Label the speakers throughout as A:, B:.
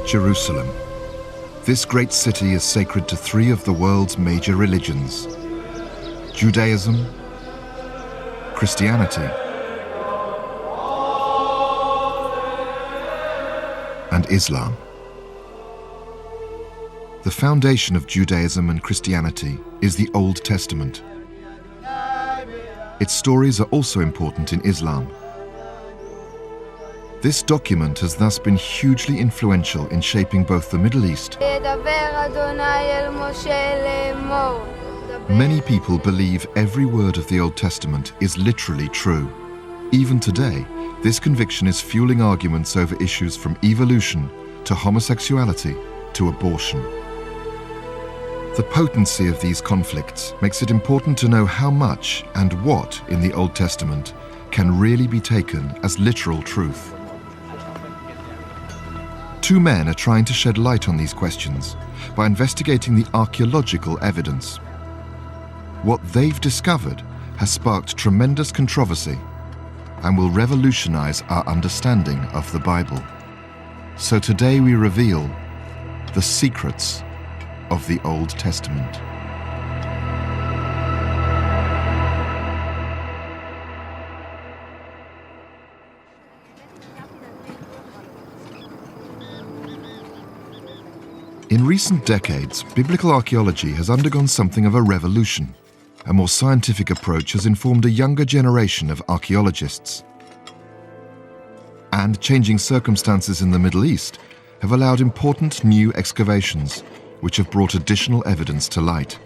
A: Jerusalem. This great city is sacred to three of the world's major religions: Judaism, Christianity, and Islam. The foundation of Judaism and Christianity is the Old Testament. Its stories are also important in Islam. This document has thus been hugely influential in shaping both the Middle East. Many people believe every word of the Old Testament is literally true. Even today, this conviction is fueling arguments over issues from evolution to homosexuality to abortion. The potency of these conflicts makes it important to know how much and what in the Old Testament can really be taken as literal truth. Two men are trying to shed light on these questions by investigating the archaeological evidence. What they've discovered has sparked tremendous controversy and will revolutionize our understanding of the Bible. So today we reveal the secrets of the Old Testament. In recent decades, biblical archaeology has undergone something of a revolution. A more scientific approach has informed a younger generation of archaeologists. And changing circumstances in the Middle East have allowed important new excavations, which have brought additional evidence to light.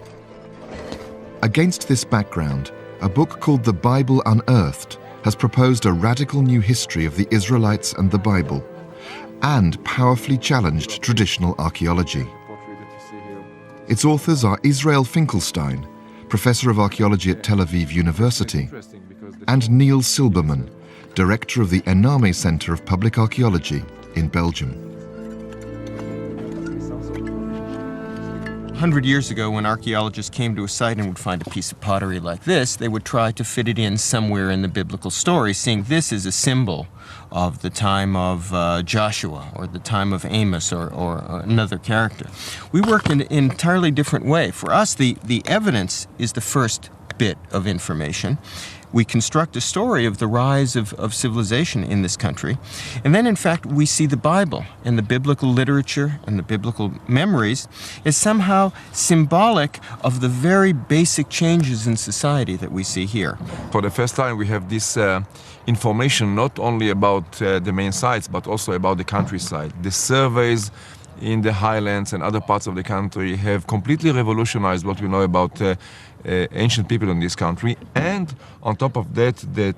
A: Against this background, a book called The Bible Unearthed has proposed a radical new history of the Israelites and the Bible, and powerfully challenged traditional archaeology. Its authors are Israel Finkelstein, Professor of Archaeology at Tel Aviv University, and Neil Silberman, Director of the Ename Center of Public Archaeology in Belgium.
B: 100 years ago, when archaeologists came to a site and would find a piece of pottery like this, they would try to fit it in somewhere in the biblical story, seeing this as a symbol of the time of Joshua or the time of Amos or another character. We work in an entirely different way. For us, the evidence is the first bit of information. We construct a story of the rise of civilization in this country. And then, in fact, we see the Bible and the biblical literature and the biblical memories as somehow symbolic of the very basic changes in society that we see here.
C: For the first time, we have this information not only about the main sites, but also about the countryside. The surveys in the highlands and other parts of the country have completely revolutionized what we know about ancient people in this country, and on top of that, the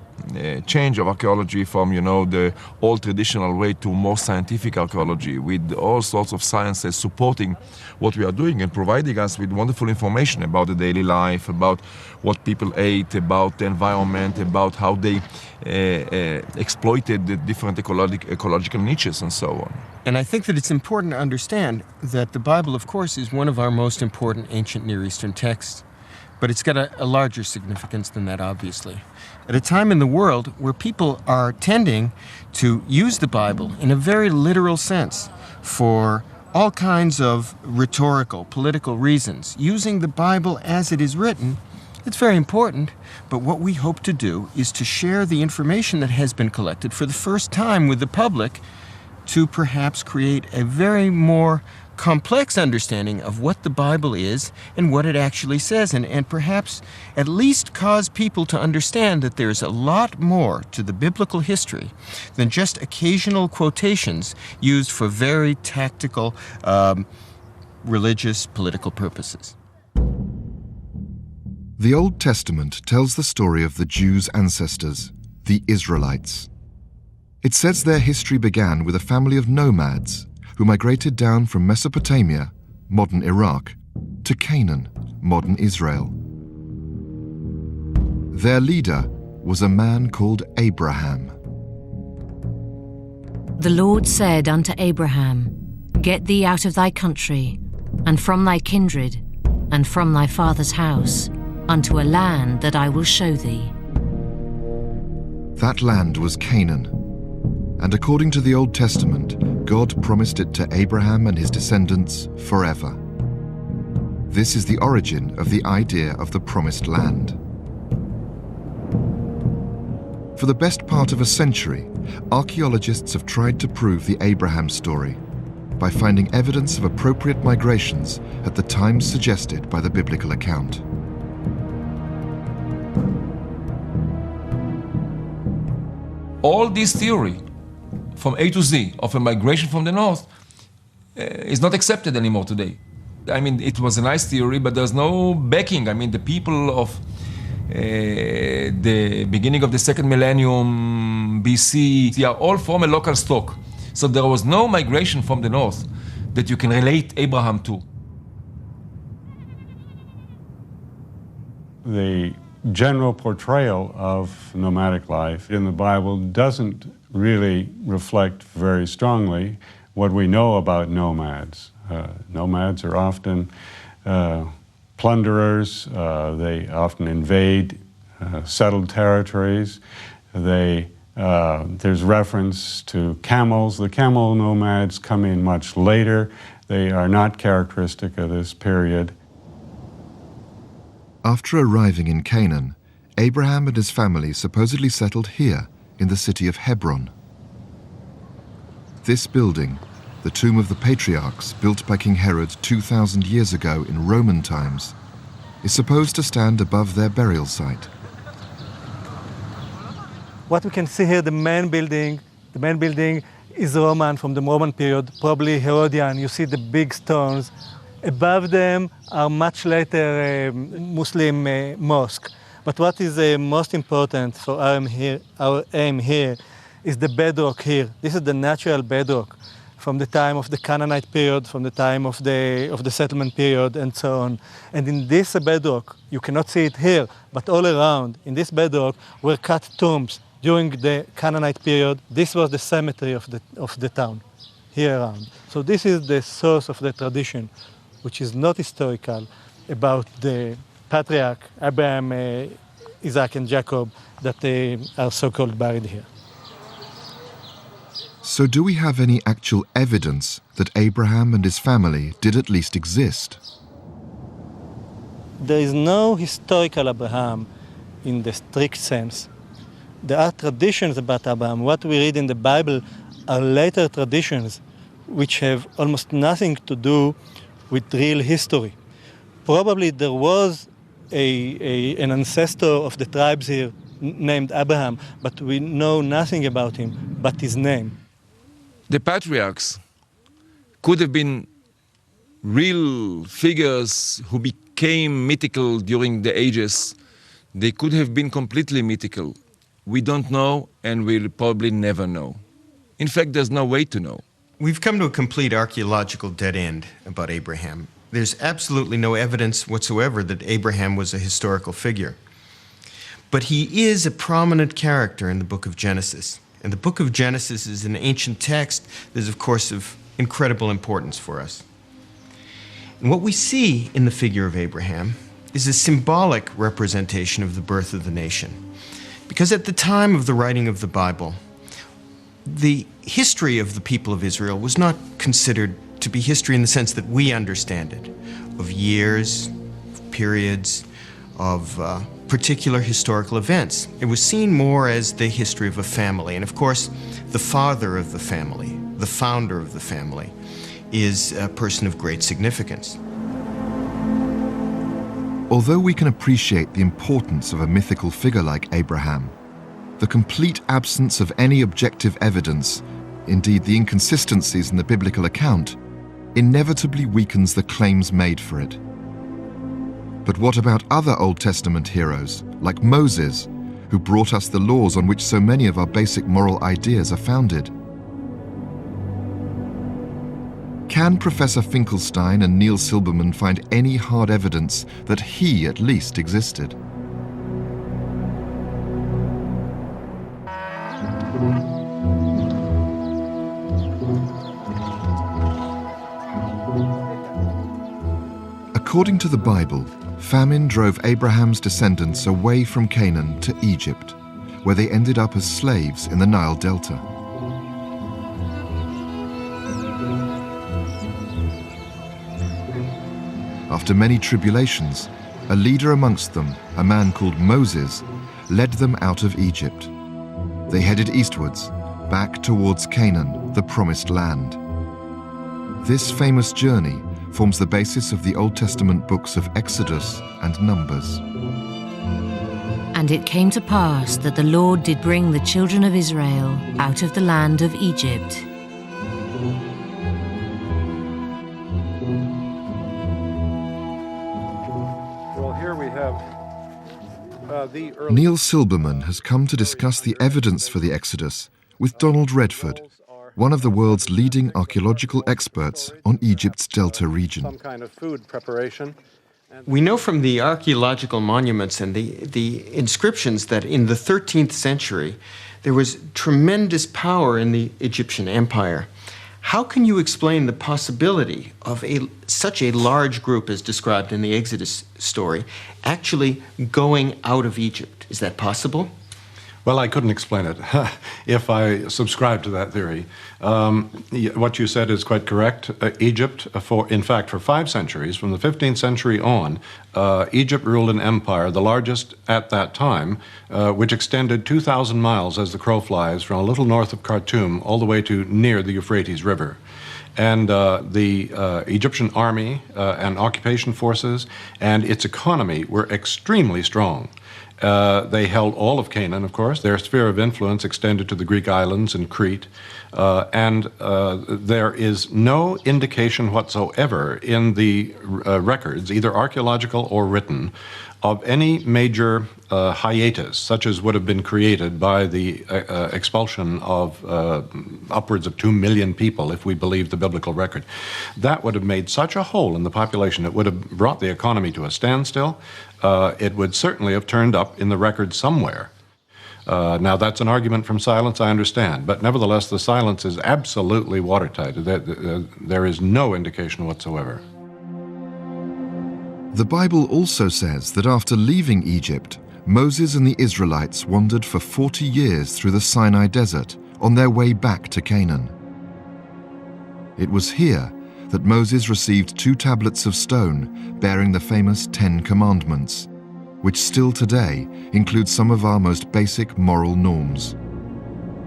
C: change of archaeology from, the old traditional way to more scientific archaeology, with all sorts of sciences supporting what we are doing and providing us with wonderful information about the daily life, about what people ate, about the environment, about how they exploited the different ecological niches and so on.
B: And I think that it's important to understand that the Bible, of course, is one of our most important ancient Near Eastern texts. But it's got a larger significance than that, obviously. At a time in the world where people are tending to use the Bible in a very literal sense for all kinds of rhetorical, political reasons, using the Bible as it is written, it's very important. But what we hope to do is to share the information that has been collected for the first time with the public to perhaps create a very more complex understanding of what the Bible is and what it actually says, and perhaps at least cause people to understand that there's a lot more to the biblical history than just occasional quotations used for very tactical religious, political purposes.
A: The Old Testament tells the story of the Jews' ancestors, the Israelites. It says their history began with a family of nomads who migrated down from Mesopotamia, modern Iraq, to Canaan, modern Israel. Their leader was a man called Abraham.
D: The Lord said unto Abraham, Get thee out of thy country, and from thy kindred, and from thy father's house, unto a land that I will show thee.
A: That land was Canaan, and according to the Old Testament, God promised it to Abraham and his descendants forever. This is the origin of the idea of the Promised Land. For the best part of a century, archaeologists have tried to prove the Abraham story by finding evidence of appropriate migrations at the times suggested by the biblical account.
C: All this theory from A to Z of a migration from the north is not accepted anymore today. I mean, it was a nice theory, but there's no backing. I mean, the people of the beginning of the second millennium BC, they are all from a local stock. So there was no migration from the north that you can relate Abraham to.
E: The general portrayal of nomadic life in the Bible doesn't really reflect very strongly what we know about nomads. Nomads are often plunderers. They often invade settled territories. There's reference to camels. The camel nomads come in much later. They are not characteristic of this period.
A: After arriving in Canaan, Abraham and his family supposedly settled here in the city of Hebron. This building, the tomb of the patriarchs built by King Herod 2,000 years ago in Roman times, is supposed to stand above their burial site.
F: What we can see here, the main building is Roman, from the Roman period, probably Herodian. You see the big stones. Above them are much later Muslim mosque. But what is most important for our aim here is the bedrock here. This is the natural bedrock from the time of the Canaanite period, from the time of the settlement period, and so on. And in this bedrock, you cannot see it here, but all around, in this bedrock, were cut tombs during the Canaanite period. This was the cemetery of the town, here around. So this is the source of the tradition, which is not historical, about the patriarch, Abraham, Isaac, and Jacob, that they are so-called buried here.
A: So do we have any actual evidence that Abraham and his family did at least exist?
F: There is no historical Abraham in the strict sense. There are traditions about Abraham. What we read in the Bible are later traditions which have almost nothing to do with real history. Probably there was an ancestor of the tribes here named Abraham, but we know nothing about him but his name.
C: The patriarchs could have been real figures who became mythical during the ages. They could have been completely mythical. We don't know, and we'll probably never know. In fact, there's no way to know.
B: We've come to a complete archaeological dead end about Abraham. There's absolutely no evidence whatsoever that Abraham was a historical figure. But he is a prominent character in the book of Genesis. And the book of Genesis is an ancient text that is, of course, of incredible importance for us. And what we see in the figure of Abraham is a symbolic representation of the birth of the nation. Because at the time of the writing of the Bible, the history of the people of Israel was not considered to be history in the sense that we understand it, of years, of periods, of particular historical events. It was seen more as the history of a family. And of course, the father of the family, the founder of the family, is a person of great significance.
A: Although we can appreciate the importance of a mythical figure like Abraham, the complete absence of any objective evidence, indeed the inconsistencies in the biblical account, inevitably weakens the claims made for it. But what about other Old Testament heroes, like Moses, who brought us the laws on which so many of our basic moral ideas are founded? Can Professor Finkelstein and Neil Silberman find any hard evidence that he at least existed? According to the Bible, famine drove Abraham's descendants away from Canaan to Egypt, where they ended up as slaves in the Nile Delta. after many tribulations, a leader amongst them, a man called Moses, led them out of Egypt. They headed eastwards, back towards Canaan, the promised land. This famous journey forms the basis of the Old Testament books of Exodus and Numbers.
D: And it came to pass that the Lord did bring the children of Israel out of the land of Egypt.
E: Well, here we have the early...
A: Neil Silberman has come to discuss the evidence for the Exodus with Donald Redford, one of the world's leading archaeological experts on Egypt's Delta region.
E: Some kind of food preparation.
B: We know from the archaeological monuments and the inscriptions that in the 13th century there was tremendous power in the Egyptian empire. How can you explain the possibility of such a large group as described in the Exodus story actually going out of Egypt? Is that possible?
E: Well, I couldn't explain it if I subscribe to that theory. What you said is quite correct. Egypt, in fact, for 5 centuries, from the 15th century on, Egypt ruled an empire, the largest at that time, which extended 2,000 miles as the crow flies from a little north of Khartoum all the way to near the Euphrates River. And the Egyptian army and occupation forces and its economy were extremely strong. They held all of Canaan, of course. Their sphere of influence extended to the Greek islands and Crete. And there is no indication whatsoever in the records, either archaeological or written, of any major hiatus, such as would have been created by the expulsion of upwards of 2 million people, if we believe the biblical record. That would have made such a hole in the population. It would have brought the economy to a standstill. It would certainly have turned up in the record somewhere. Now, that's an argument from silence, I understand, but nevertheless, the silence is absolutely watertight. There is no indication whatsoever.
A: The Bible also says that after leaving Egypt, Moses and the Israelites wandered for 40 years through the Sinai desert on their way back to Canaan. It was here that Moses received 2 tablets of stone bearing the famous 10 Commandments, which still today include some of our most basic moral norms.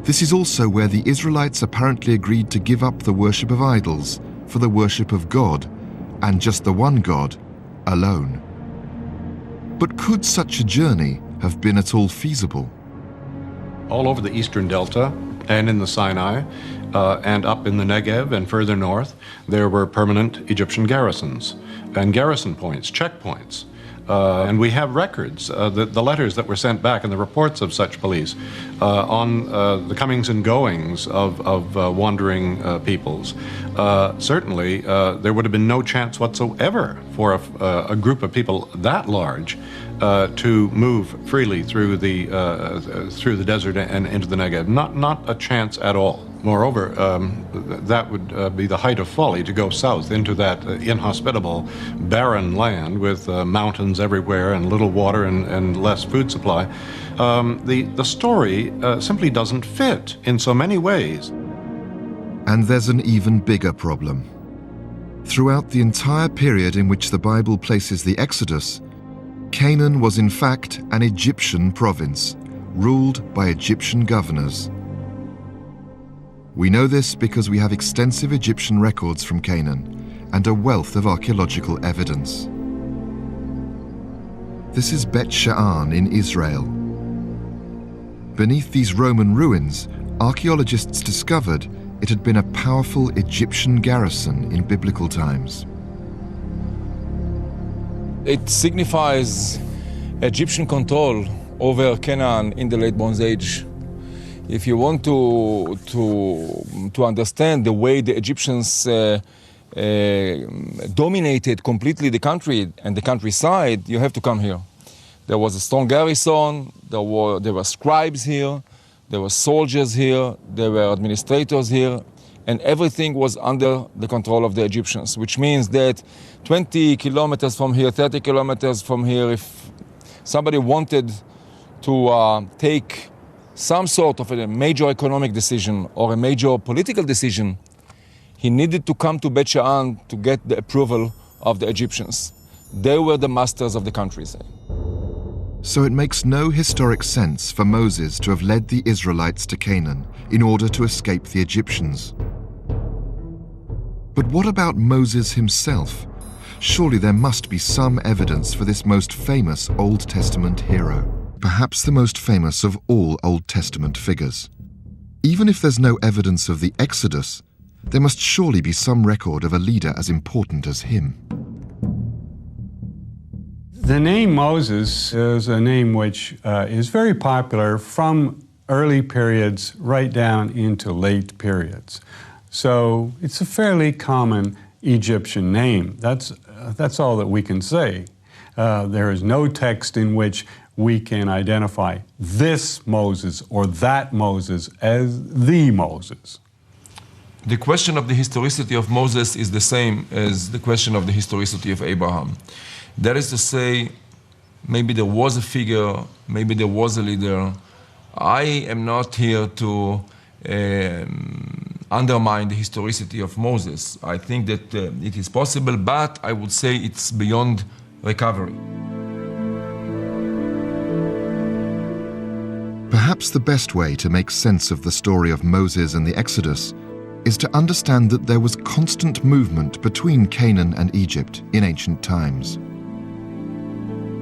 A: This is also where the Israelites apparently agreed to give up the worship of idols for the worship of God, and just the one God, alone. But could such a journey have been at all feasible?
E: All over the eastern delta and in the Sinai and up in the Negev and further north, there were permanent Egyptian garrisons and garrison points, checkpoints. And we have records, the letters that were sent back and the reports of such police on the comings and goings of wandering peoples. Certainly, there would have been no chance whatsoever for a group of people that large to move freely through the desert and into the Negev. Not a chance at all. Moreover, that would be the height of folly to go south into that inhospitable, barren land with mountains everywhere and little water and less food supply. The story simply doesn't fit in so many ways.
A: And there's an even bigger problem. Throughout the entire period in which the Bible places the Exodus, Canaan was in fact an Egyptian province, ruled by Egyptian governors. We know this because we have extensive Egyptian records from Canaan and a wealth of archaeological evidence. This is Bet Sha'an in Israel. Beneath these Roman ruins, archaeologists discovered it had been a powerful Egyptian garrison in biblical times.
C: It signifies Egyptian control over Canaan in the late Bronze Age. If you want to understand the way the Egyptians dominated completely the country and the countryside, you have to come here. There was a strong garrison, there were scribes here, there were soldiers here, there were administrators here, and everything was under the control of the Egyptians, which means that 20 kilometers from here, 30 kilometers from here, if somebody wanted to take some sort of a major economic decision or a major political decision, he needed to come to Bet Sha'an to get the approval of the Egyptians. They were the masters of the countryside.
A: So it makes no historic sense for Moses to have led the Israelites to Canaan in order to escape the Egyptians. But what about Moses himself? Surely there must be some evidence for this most famous Old Testament hero, perhaps the most famous of all Old Testament figures. Even if there's no evidence of the Exodus, there must surely be some record of a leader as important as him.
E: The name Moses is a name which is very popular from early periods right down into late periods. So it's a fairly common Egyptian name. That's all that we can say. There is no text in which we can identify this Moses or that Moses as the Moses.
C: The question of the historicity of Moses is the same as the question of the historicity of Abraham. That is to say, maybe there was a figure, maybe there was a leader. I am not here to undermine the historicity of Moses. I think that it is possible, but I would say it's beyond recovery.
A: Perhaps the best way to make sense of the story of Moses and the Exodus is to understand that there was constant movement between Canaan and Egypt in ancient times.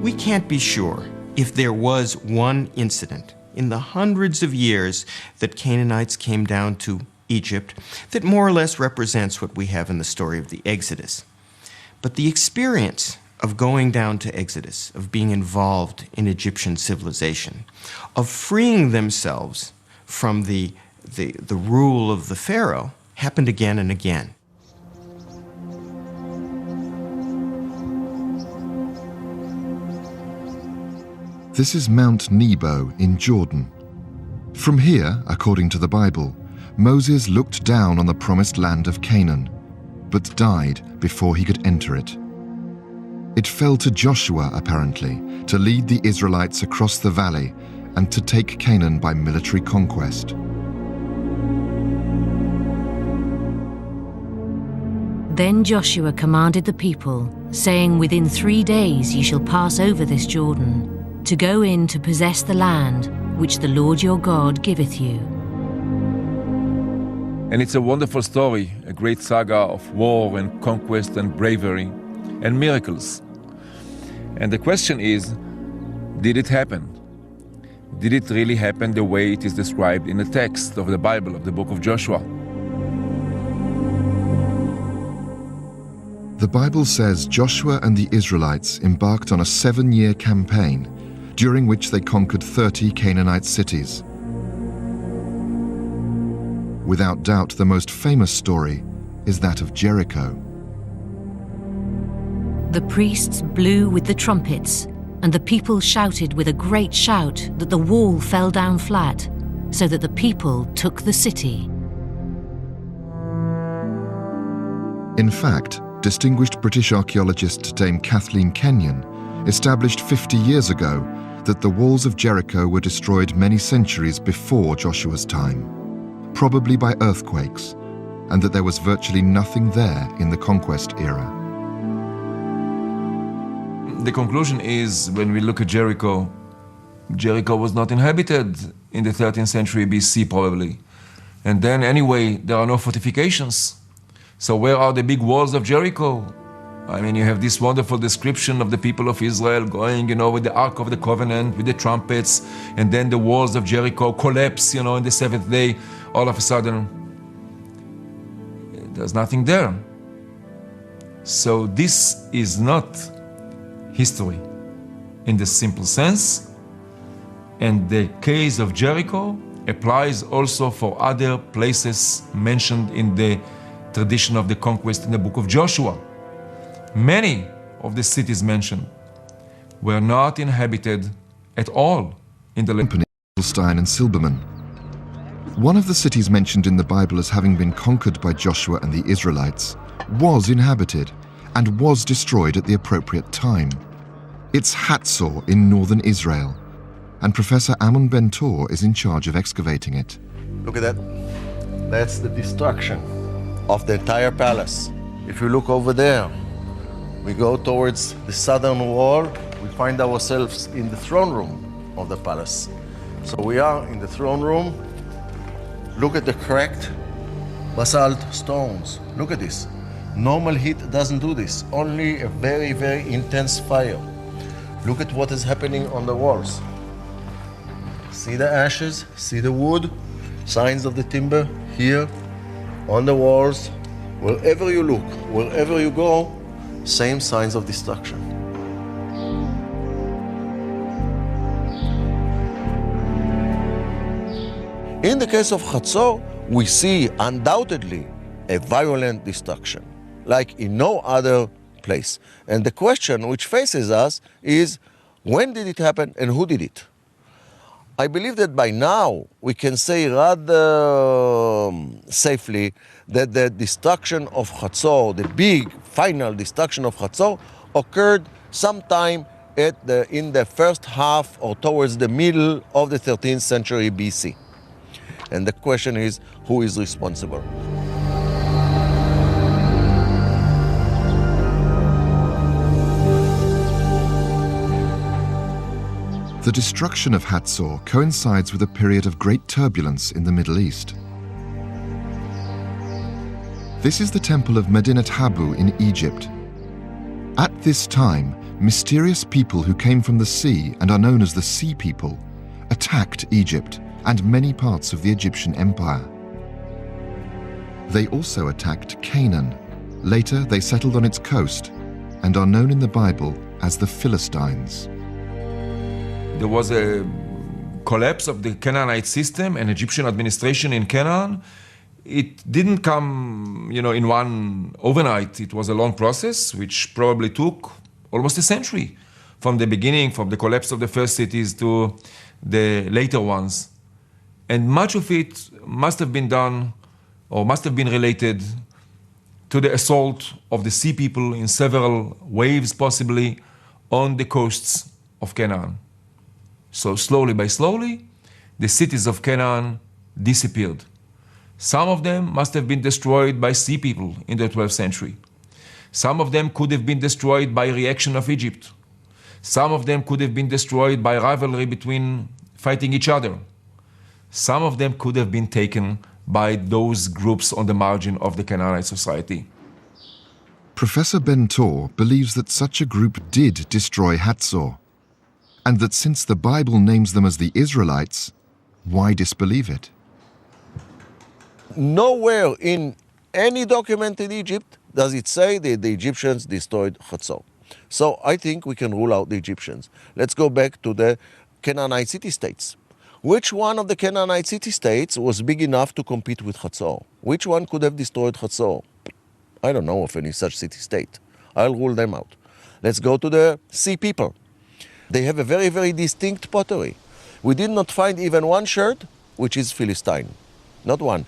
B: We can't be sure if there was one incident in the hundreds of years that Canaanites came down to Egypt that more or less represents what we have in the story of the Exodus. But the experience of going down to Exodus, of being involved in Egyptian civilization, of freeing themselves from the rule of the Pharaoh happened again and again.
A: This is Mount Nebo in Jordan. From here, according to the Bible, Moses looked down on the promised land of Canaan, but died before he could enter it. It fell to Joshua, apparently, to lead the Israelites across the valley and to take Canaan by military conquest.
D: Then Joshua commanded the people, saying, "Within 3 days ye shall pass over this Jordan, to go in to possess the land which the Lord your God giveth you."
C: And it's a wonderful story, a great saga of war and conquest and bravery and miracles. And the question is, did it happen? Did it really happen the way it is described in the text of the Bible, of the book of Joshua?
A: The Bible says Joshua and the Israelites embarked on a 7-year campaign during which they conquered 30 Canaanite cities. Without doubt, the most famous story is that of Jericho.
D: The priests blew with the trumpets, and the people shouted with a great shout that the wall fell down flat, so that the people took the city.
A: In fact, distinguished British archaeologist Dame Kathleen Kenyon established 50 years ago that the walls of Jericho were destroyed many centuries before Joshua's time, probably by earthquakes, and that there was virtually nothing there in the conquest era.
C: The conclusion is, when we look at Jericho, Jericho was not inhabited in the 13th century BC probably. And then anyway, there are no fortifications. So where are the big walls of Jericho? I mean, you have this wonderful description of the people of Israel going, with the Ark of the Covenant, with the trumpets, and then the walls of Jericho collapse, in the 7th day. All of a sudden, there's nothing there. So this is not history in the simple sense. And the case of Jericho applies also for other places mentioned in the tradition of the conquest in the book of Joshua. Many of the cities mentioned were not inhabited at all in the
A: Palestine and Silberman. One of the cities mentioned in the Bible as having been conquered by Joshua and the Israelites was inhabited and was destroyed at the appropriate time. It's Hatzor in northern Israel, and Professor Amon Ben-Tor is in charge of excavating it.
G: Look at that. That's the destruction of the entire palace. If you look over there, We go towards the southern wall. We find ourselves in the throne room of the palace. So we are in the throne room. Look at the cracked basalt stones. Look at this. Normal heat doesn't do this, only a very, very intense fire. Look at what is happening on the walls. See the ashes, see the wood, signs of the timber here on the walls. Wherever you look, wherever you go, same signs of destruction. In the case of Chatzor, we see undoubtedly a violent destruction, like in no other place. And the question which faces us is, when did it happen and who did it? I believe that by now we can say rather safely that the destruction of Chatzor, the big final destruction of Chatzor, occurred sometime in the first half or towards the middle of the 13th century BC. And the question is, who is responsible?
A: The destruction of Hatzor coincides with a period of great turbulence in the Middle East. This is the temple of Medinet Habu in Egypt. At this time, mysterious people who came from the sea and are known as the Sea People attacked Egypt and many parts of the Egyptian Empire. They also attacked Canaan. Later, they settled on its coast and are known in the Bible as the Philistines.
C: There was a collapse of the Canaanite system and Egyptian administration in Canaan. It didn't come, in one overnight. It was a long process, which probably took almost a century, from the beginning, from the collapse of the first cities to the later ones. And much of it must have been done, or must have been related to the assault of the Sea People in several waves, possibly, on the coasts of Canaan. So slowly by slowly, the cities of Canaan disappeared. Some of them must have been destroyed by Sea People in the 12th century. Some of them could have been destroyed by reaction of Egypt. Some of them could have been destroyed by rivalry between fighting each other. Some of them could have been taken by those groups on the margin of the Canaanite society.
A: Professor Ben-Tor believes that such a group did destroy Hatzor, and that since the Bible names them as the Israelites, why disbelieve it?
G: Nowhere in any document in Egypt does it say that the Egyptians destroyed Chatzor. So I think we can rule out the Egyptians. Let's go back to the Canaanite city-states. Which one of the Canaanite city-states was big enough to compete with Chatzor? Which one could have destroyed Chatzor? I don't know of any such city-state. I'll rule them out. Let's go to the Sea People. They have a very, very distinct pottery. We did not find even one shirt which is Philistine. Not one.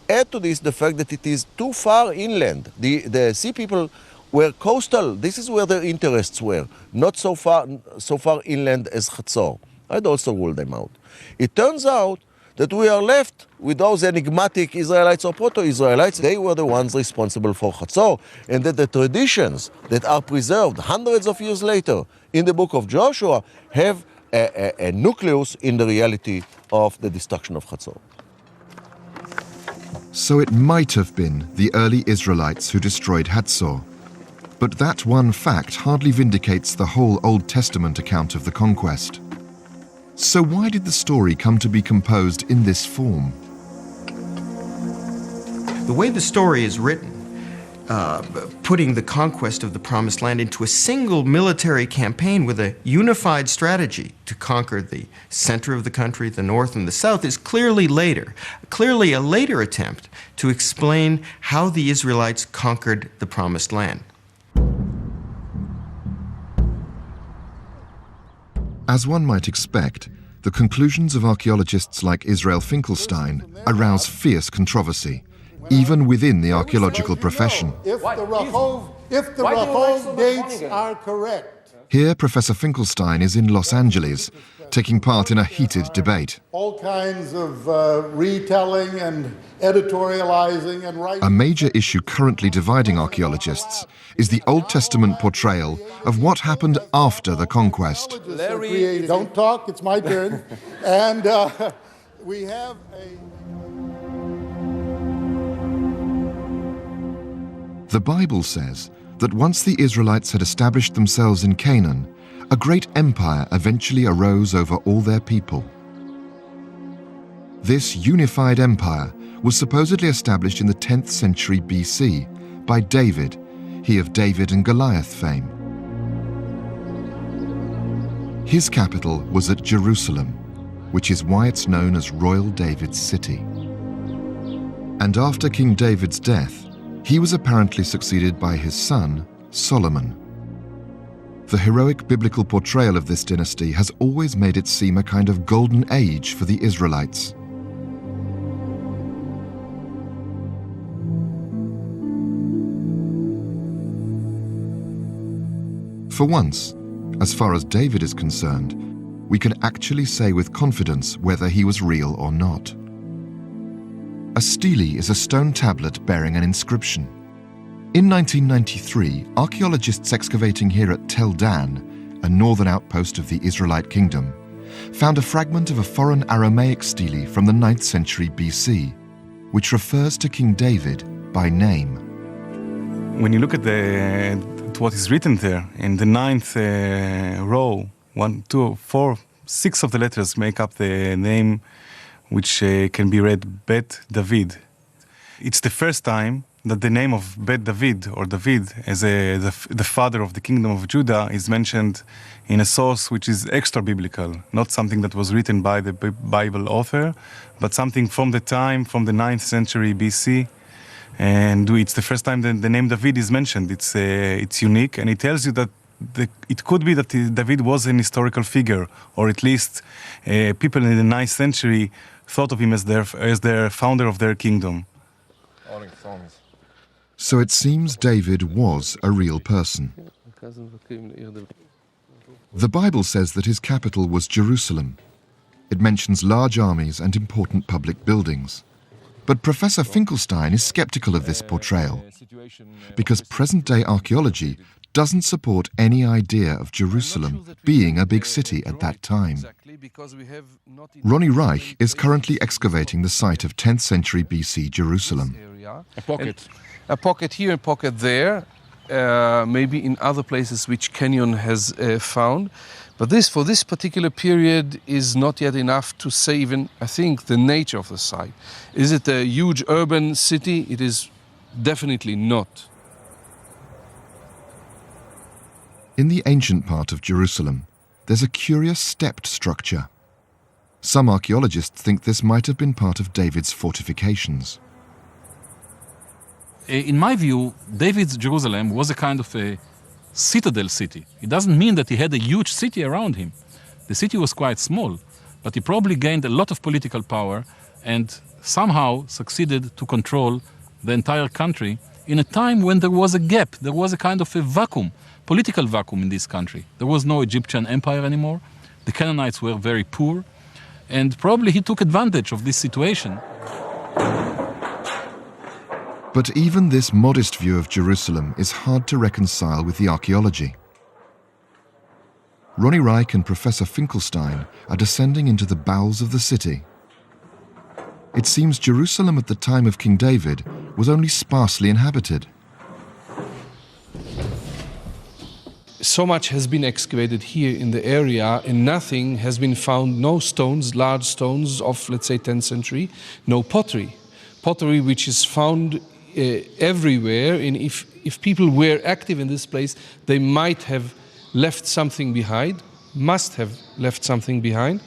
G: Add to this the fact that it is too far inland. The Sea People were coastal. This is where their interests were. Not so far inland as Chatzor. I'd also rule them out. It turns out that we are left with those enigmatic Israelites or proto-Israelites. They were the ones responsible for Chatzor, and that the traditions that are preserved hundreds of years later in the book of Joshua have a nucleus in the reality of the destruction of Chatzor.
A: So it might have been the early Israelites who destroyed Hatzor. But that one fact hardly vindicates the whole Old Testament account of the conquest. So why did the story come to be composed in this form?
B: The way the story is written, putting the conquest of the Promised Land into a single military campaign with a unified strategy to conquer the center of the country, the north and the south, is clearly a later attempt to explain how the Israelites conquered the Promised Land.
A: As one might expect, the conclusions of archaeologists like Israel Finkelstein arouse fierce controversy, even within the archaeological profession.
H: If the Rahov dates are correct.
A: Here, Professor Finkelstein is in Los Angeles taking part in a heated debate.
H: All kinds of retelling and editorializing and writing.
A: A major issue currently dividing archaeologists is the Old Testament portrayal of what happened after the conquest.
H: Larry, don't talk, it's my turn. And we have
A: The Bible says that once the Israelites had established themselves in Canaan, a great empire eventually arose over all their people. This unified empire was supposedly established in the 10th century BC by David, he of David and Goliath fame. His capital was at Jerusalem, which is why it's known as Royal David's City. And after King David's death, he was apparently succeeded by his son, Solomon. The heroic biblical portrayal of this dynasty has always made it seem a kind of golden age for the Israelites. For once, as far as David is concerned, we can actually say with confidence whether he was real or not. A stele is a stone tablet bearing an inscription. In 1993, archaeologists excavating here at Tel Dan, a northern outpost of the Israelite kingdom, found a fragment of a foreign Aramaic stele from the 9th century BC, which refers to King David by name.
I: When you look at what is written there, in the 9th row, 1, 2, 4, 6 of the letters make up the name which can be read Bet David. It's the first time that the name of Bet David, or David, as the father of the kingdom of Judah, is mentioned in a source which is extra-biblical, not something that was written by the Bible author, but something from the 9th century BC. And it's the first time that the name David is mentioned. It's unique, and it tells you that it could be that David was an historical figure, or at least people in the 9th century thought of him as their founder of their kingdom.
A: So it seems David was a real person. The Bible says that his capital was Jerusalem. It mentions large armies and important public buildings. But Professor Finkelstein is skeptical of this portrayal, because present-day archaeology doesn't support any idea of Jerusalem being a big city at that time. Ronnie Reich is currently excavating the site of 10th century BC Jerusalem.
J: A pocket here, a pocket there, maybe in other places which Kenyon has found. But for this particular period is not yet enough to say even, I think, the nature of the site. Is it a huge urban city? It is definitely not.
A: In the ancient part of Jerusalem, there's a curious stepped structure. Some archaeologists think this might have been part of David's fortifications.
K: In my view, David's Jerusalem was a kind of a citadel city. It doesn't mean that he had a huge city around him. The city was quite small, but he probably gained a lot of political power and somehow succeeded to control the entire country in a time when there was a gap, there was a kind of a vacuum, political vacuum in this country. There was no Egyptian empire anymore. The Canaanites were very poor, and probably he took advantage of this situation.
A: But even this modest view of Jerusalem is hard to reconcile with the archaeology. Ronnie Reich and Professor Finkelstein are descending into the bowels of the city. It seems Jerusalem at the time of King David was only sparsely inhabited.
J: So much has been excavated here in the area, and nothing has been found, no stones, large stones of, let's say, 10th century, no pottery. Pottery which is found everywhere, and if people were active in this place, they might have left something behind, must have left something behind,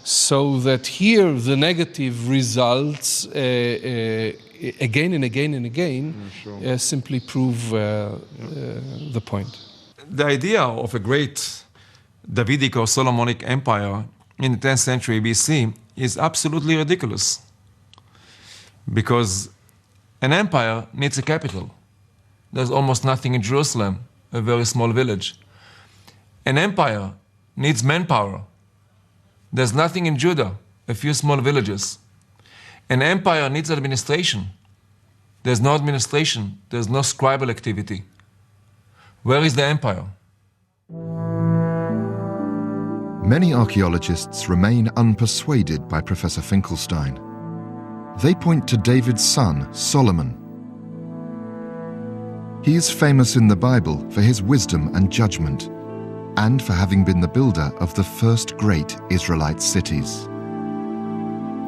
J: so that here the negative results again and again and again simply prove the point.
C: The idea of a great Davidic or Solomonic empire in the 10th century BC is absolutely ridiculous, because an empire needs a capital. There's almost nothing in Jerusalem, a very small village. An empire needs manpower. There's nothing in Judah, a few small villages. An empire needs administration. There's no administration, there's no scribal activity. Where is the empire?
A: Many archaeologists remain unpersuaded by Professor Finkelstein. They point to David's son, Solomon. He is famous in the Bible for his wisdom and judgment, and for having been the builder of the first great Israelite cities.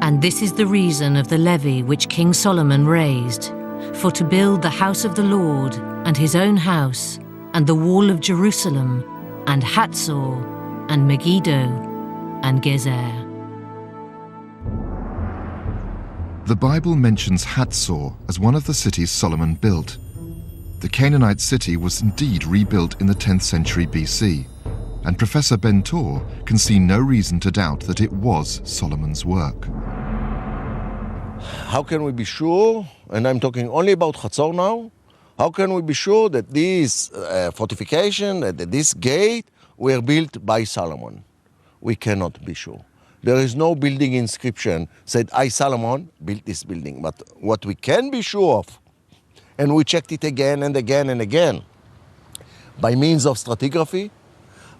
D: And this is the reason of the levy which King Solomon raised, for to build the house of the Lord, and his own house, and the wall of Jerusalem, and Hatzor, and Megiddo, and Gezer.
A: The Bible mentions Hatzor as one of the cities Solomon built. The Canaanite city was indeed rebuilt in the 10th century BC, and Professor Ben-Tor can see no reason to doubt that it was Solomon's work.
G: How can we be sure, and I'm talking only about Hatzor now, how can we be sure that this fortification, that this gate were built by Solomon? We cannot be sure. There is no building inscription said, I, Solomon, built this building. But what we can be sure of, and we checked it again and again and again, by means of stratigraphy,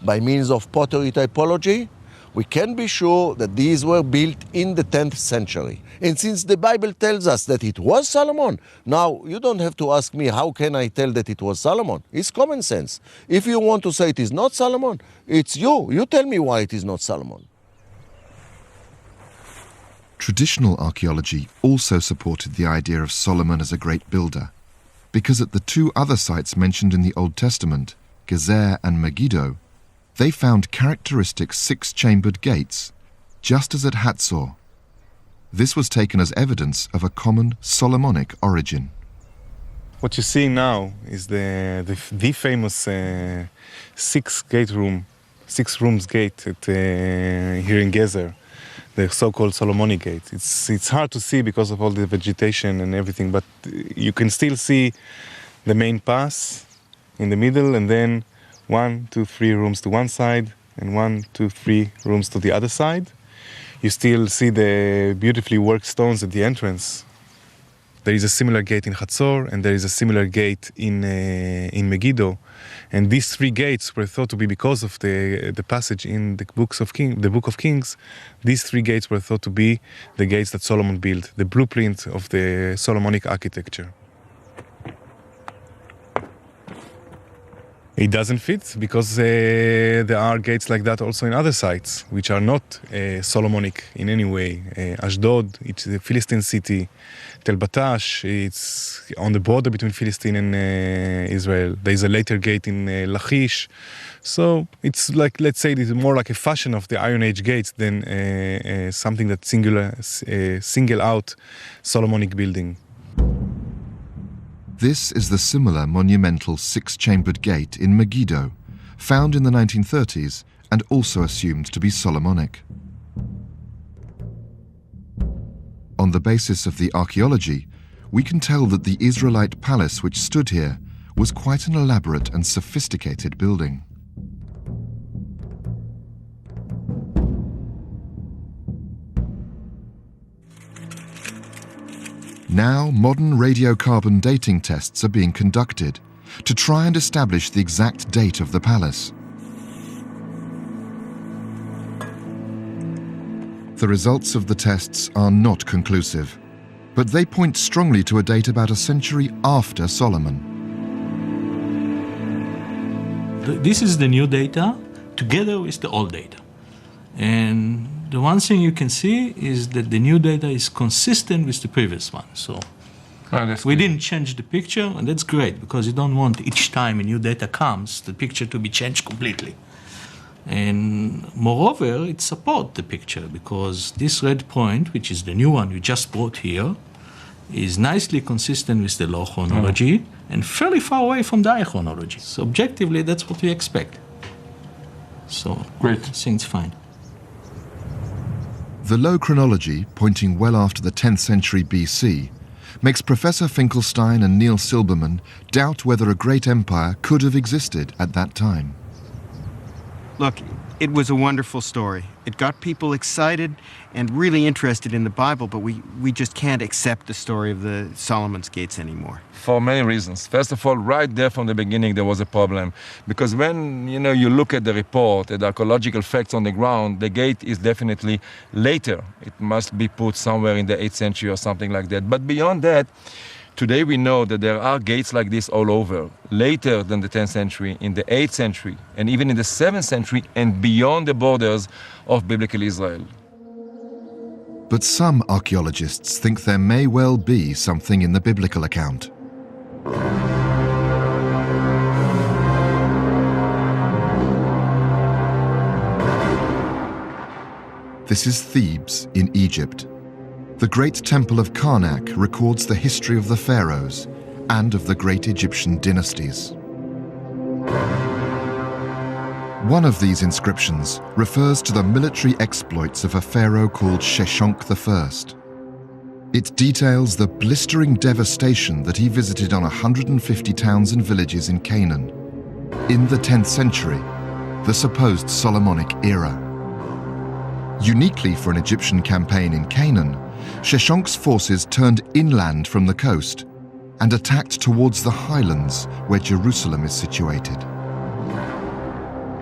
G: by means of pottery typology, we can be sure that these were built in the 10th century. And since the Bible tells us that it was Solomon, now you don't have to ask me, how can I tell that it was Solomon? It's common sense. If you want to say it is not Solomon, it's you. You tell me why it is not Solomon.
A: Traditional archaeology also supported the idea of Solomon as a great builder, because at the two other sites mentioned in the Old Testament, Gezer and Megiddo, they found characteristic six-chambered gates, just as at Hatzor. This was taken as evidence of a common Solomonic origin.
I: What you see now is the famous six rooms gate at, here in Gezer, the so-called Solomonic gate. It's hard to see because of all the vegetation and everything, but you can still see the main pass in the middle, and then 1, 2, 3 rooms to one side, and 1, 2, 3 rooms to the other side. You still see the beautifully worked stones at the entrance. There is a similar gate in Hatzor, and there is a similar gate in Megiddo. And these three gates were thought to be, because of the passage in the Book of Kings, these three gates were thought to be the gates that Solomon built, the blueprint of the Solomonic architecture. It doesn't fit because there are gates like that also in other sites, which are not Solomonic in any way. Ashdod, it's a Philistine city. Tel Batash, it's on the border between Philistine and Israel. There's a later gate in Lachish. So it's like, let's say, it's more like a fashion of the Iron Age gates than something that single out Solomonic building.
A: This is the similar monumental six-chambered gate in Megiddo, found in the 1930s and also assumed to be Solomonic. On the basis of the archaeology, we can tell that the Israelite palace which stood here was quite an elaborate and sophisticated building. Now, modern radiocarbon dating tests are being conducted to try and establish the exact date of the palace. The results of the tests are not conclusive, but they point strongly to a date about a century after Solomon.
L: This is the new data together with the old data. And the one thing you can see is that the new data is consistent with the previous one. So we didn't change the picture, and that's great because you don't want each time a new data comes, the picture to be changed completely. And moreover, it supports the picture because this red point, which is the new one you just brought here, is nicely consistent with the low chronology and fairly far away from the high chronology. So objectively, that's what we expect. So great. I think it's fine.
A: The low chronology, pointing well after the 10th century BC, makes Professor Finkelstein and Neil Silberman doubt whether a great empire could have existed at that time.
B: Look, It was a wonderful story. It got people excited and really interested in the Bible, but we just can't accept the story of the Solomon's Gates anymore.
C: For many reasons. First of all, right there from the beginning there was a problem. Because when you look at the report, at the archaeological facts on the ground, the gate is definitely later. It must be put somewhere in the 8th century or something like that. But beyond that, today we know that there are gates like this all over, later than the 10th century, in the 8th century, and even in the 7th century, and beyond the borders of biblical Israel.
A: But some archaeologists think there may well be something in the biblical account. This is Thebes in Egypt. The great temple of Karnak records the history of the pharaohs and of the great Egyptian dynasties. One of these inscriptions refers to the military exploits of a pharaoh called Sheshonq I. It details the blistering devastation that he visited on 150 towns and villages in Canaan in the 10th century, the supposed Solomonic era. Uniquely for an Egyptian campaign in Canaan, Sheshonq's forces turned inland from the coast and attacked towards the highlands where Jerusalem is situated.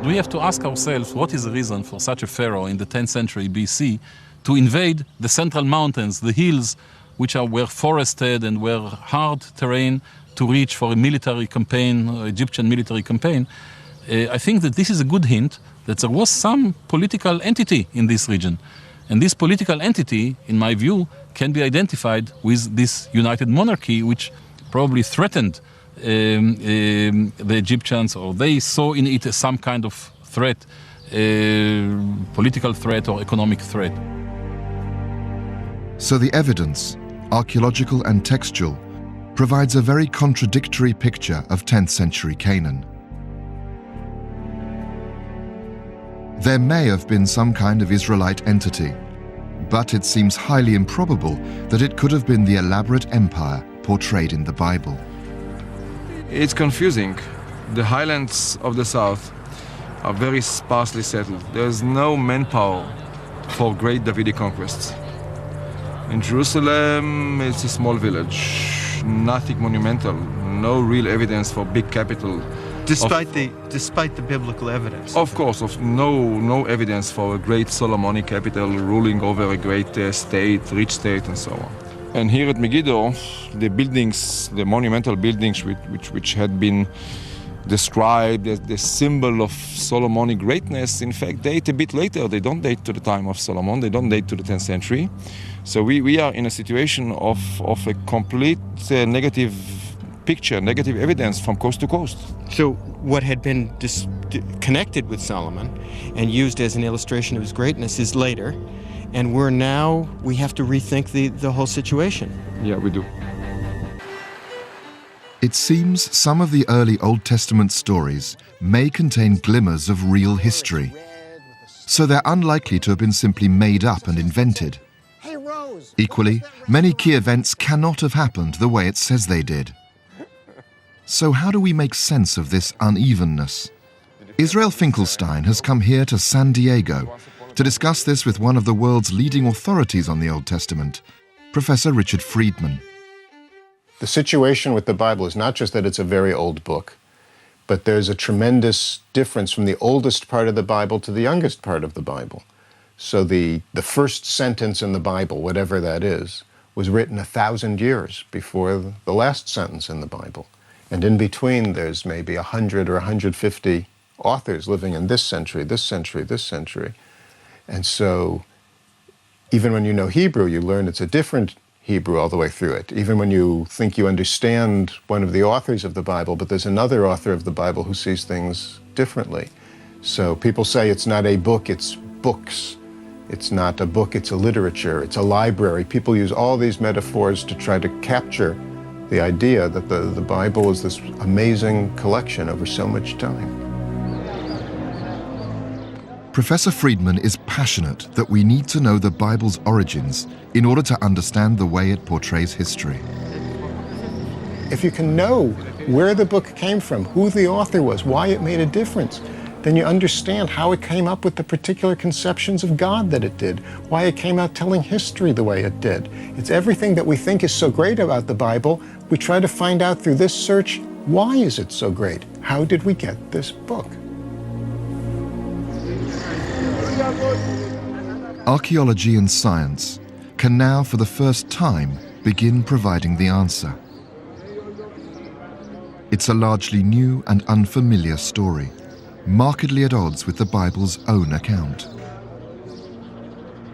K: We have to ask ourselves what is the reason for such a pharaoh in the 10th century BC to invade the central mountains, the hills, which were forested and were hard terrain to reach for a military campaign, Egyptian military campaign. I think that this is a good hint that there was some political entity in this region. And this political entity, in my view, can be identified with this united monarchy, which probably threatened the Egyptians, or they saw in it some kind of threat, political threat or economic threat.
A: So the evidence, archaeological and textual, provides a very contradictory picture of 10th century Canaan. There may have been some kind of Israelite entity, but it seems highly improbable that it could have been the elaborate empire portrayed in the Bible.
C: It's confusing. The highlands of the south are very sparsely settled. There's no manpower for great Davidic conquests. In Jerusalem, it's a small village, nothing monumental, no real evidence for big capital.
B: Despite the biblical evidence.
C: Of course, no evidence for a great Solomonic capital ruling over a great state, rich state, and so on. And here at Megiddo, the buildings, the monumental buildings which had been described as the symbol of Solomonic greatness, in fact, date a bit later. They don't date to the time of Solomon, they don't date to the 10th century. So we are in a situation of a complete negative picture, negative evidence from coast to coast.
B: So what had been connected with Solomon and used as an illustration of his greatness is later, and we have to rethink the whole situation.
C: Yeah, we do.
A: It seems some of the early Old Testament stories may contain glimmers of real history, so they're unlikely to have been simply made up and invented. Equally, many key events cannot have happened the way it says they did. So how do we make sense of this unevenness? Israel Finkelstein has come here to San Diego to discuss this with one of the world's leading authorities on the Old Testament, Professor Richard Friedman.
M: The situation with the Bible is not just that it's a very old book, but there's a tremendous difference from the oldest part of the Bible to the youngest part of the Bible. So the first sentence in the Bible, whatever that is, was written 1,000 years before the last sentence in the Bible. And in between, there's maybe 100 or 150 authors living in this century, this century, this century. And so even when you know Hebrew, you learn it's a different Hebrew all the way through it. Even when you think you understand one of the authors of the Bible, but there's another author of the Bible who sees things differently. So people say it's not a book, it's books. It's not a book, it's a literature, it's a library. People use all these metaphors to try to capture the idea that the Bible is this amazing collection over so much time.
A: Professor Friedman is passionate that we need to know the Bible's origins in order to understand the way it portrays history.
M: If you can know where the book came from, who the author was, why it made a difference, then you understand how it came up with the particular conceptions of God that it did, why it came out telling history the way it did. It's everything that we think is so great about the Bible. We try to find out through this search, why is it so great? How did we get this book?
A: Archaeology and science can now, for the first time, begin providing the answer. It's a largely new and unfamiliar story, markedly at odds with the Bible's own account.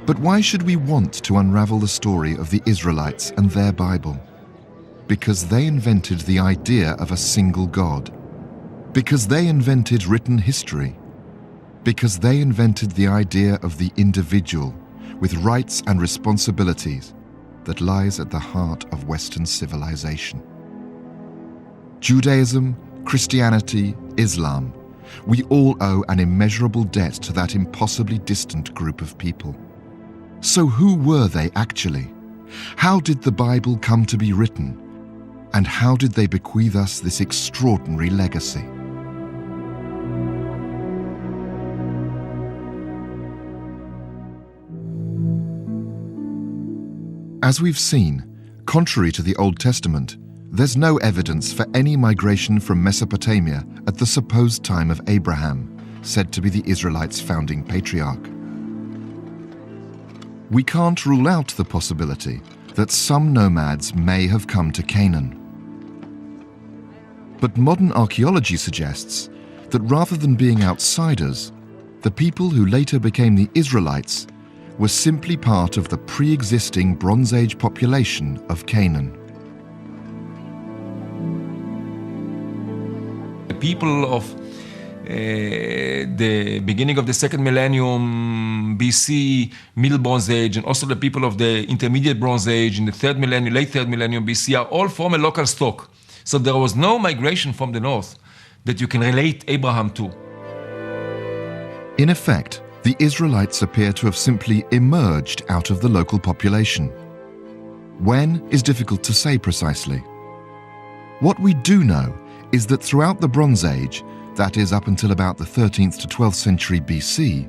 A: But why should we want to unravel the story of the Israelites and their Bible? Because they invented the idea of a single God. Because they invented written history. Because they invented the idea of the individual with rights and responsibilities that lies at the heart of Western civilization. Judaism, Christianity, Islam, we all owe an immeasurable debt to that impossibly distant group of people. So who were they actually? How did the Bible come to be written? And how did they bequeath us this extraordinary legacy? As we've seen, contrary to the Old Testament, there's no evidence for any migration from Mesopotamia at the supposed time of Abraham, said to be the Israelites' founding patriarch. We can't rule out the possibility that some nomads may have come to Canaan. But modern archaeology suggests that rather than being outsiders, the people who later became the Israelites were simply part of the pre-existing Bronze Age population of Canaan.
C: The people of the beginning of the second millennium BC, Middle Bronze Age, and also the people of the intermediate Bronze Age in the third millennium, late third millennium BC are all from a local stock. So there was no migration from the north that you can relate Abraham to.
A: In effect, the Israelites appear to have simply emerged out of the local population. When is difficult to say precisely. What we do know is that throughout the Bronze Age, that is up until about the 13th to 12th century BC,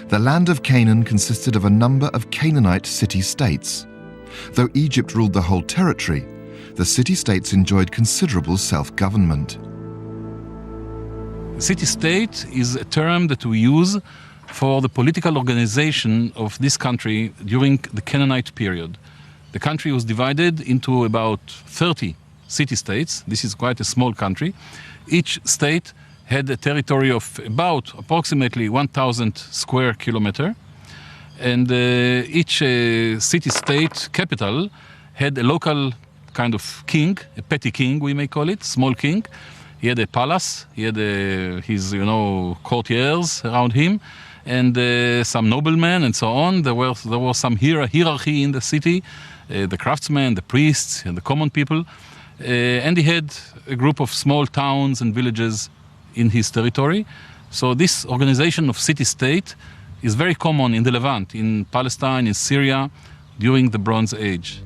A: the land of Canaan consisted of a number of Canaanite city-states. Though Egypt ruled the whole territory, the city-states enjoyed considerable self-government.
K: City-state is a term that we use for the political organization of this country during the Canaanite period. The country was divided into about 30 city-states. This is quite a small country. Each state had a territory of about approximately 1,000 square kilometers. And each city-state capital had a local kind of king, a petty king we may call it, small king. He had a palace, he had his courtiers around him, and some noblemen and so on. There was some hierarchy in the city, the craftsmen, the priests, and the common people. And he had a group of small towns and villages in his territory. So this organization of city-state is very common in the Levant, in Palestine, in Syria, during the Bronze Age.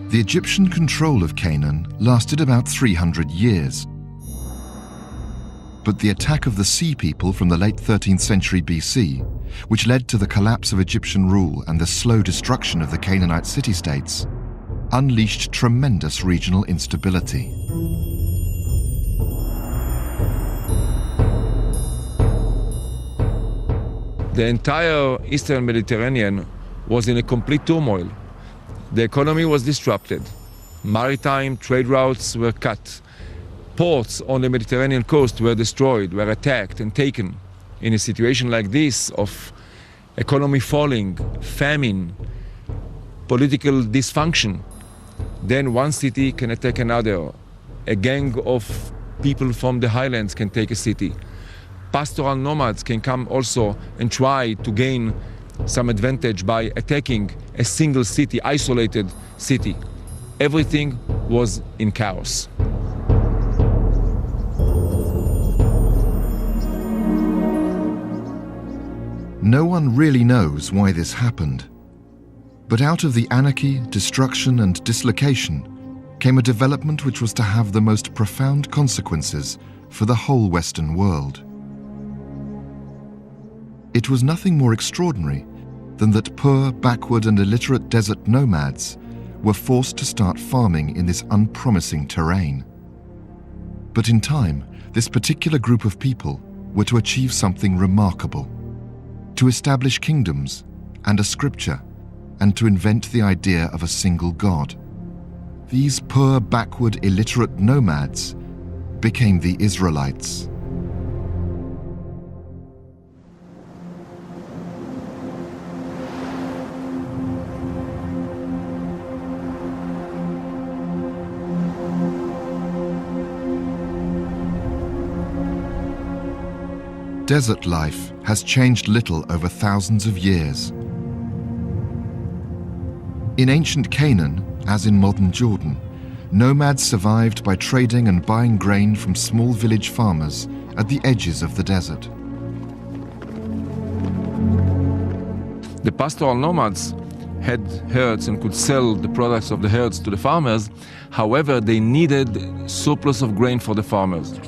A: The Egyptian control of Canaan lasted about 300 years. But the attack of the Sea People from the late 13th century BC, which led to the collapse of Egyptian rule and the slow destruction of the Canaanite city-states, unleashed tremendous regional instability.
C: The entire Eastern Mediterranean was in a complete turmoil. The economy was disrupted. Maritime trade routes were cut. Ports on the Mediterranean coast were destroyed, were attacked and taken. In a situation like this of economy falling, famine, political dysfunction, then one city can attack another. A gang of people from the highlands can take a city. Pastoral nomads can come also and try to gain some advantage by attacking a single city, isolated city. Everything was in chaos.
A: No one really knows why this happened. But out of the anarchy, destruction, and dislocation came a development which was to have the most profound consequences for the whole Western world. It was nothing more extraordinary than that poor, backward and illiterate desert nomads were forced to start farming in this unpromising terrain. But in time, this particular group of people were to achieve something remarkable, to establish kingdoms and a scripture, and to invent the idea of a single God. These poor, backward, illiterate nomads became the Israelites. Desert life has changed little over thousands of years. In ancient Canaan, as in modern Jordan, nomads survived by trading and buying grain from small village farmers at the edges of the desert.
C: The pastoral nomads had herds and could sell the products of the herds to the farmers. However, they needed surplus of grain for the farmers.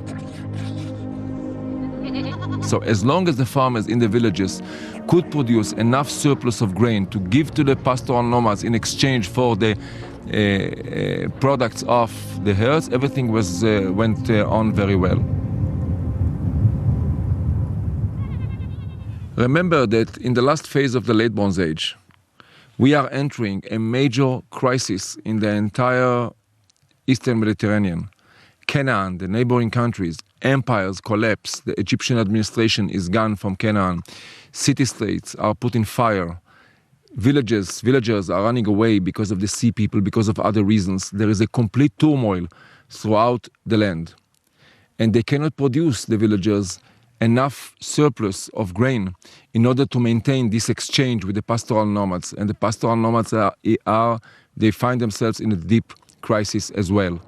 C: So as long as the farmers in the villages could produce enough surplus of grain to give to the pastoral nomads in exchange for the products of the herds, everything went on very well. Remember that in the last phase of the late Bronze Age, we are entering a major crisis in the entire Eastern Mediterranean. Canaan, the neighboring countries, empires collapse, the Egyptian administration is gone from Canaan, city-states are put in fire, villagers are running away because of the sea people, because of other reasons. There is a complete turmoil throughout the land. And they cannot produce, the villagers, enough surplus of grain in order to maintain this exchange with the pastoral nomads. And the pastoral nomads they find themselves in a deep crisis as well.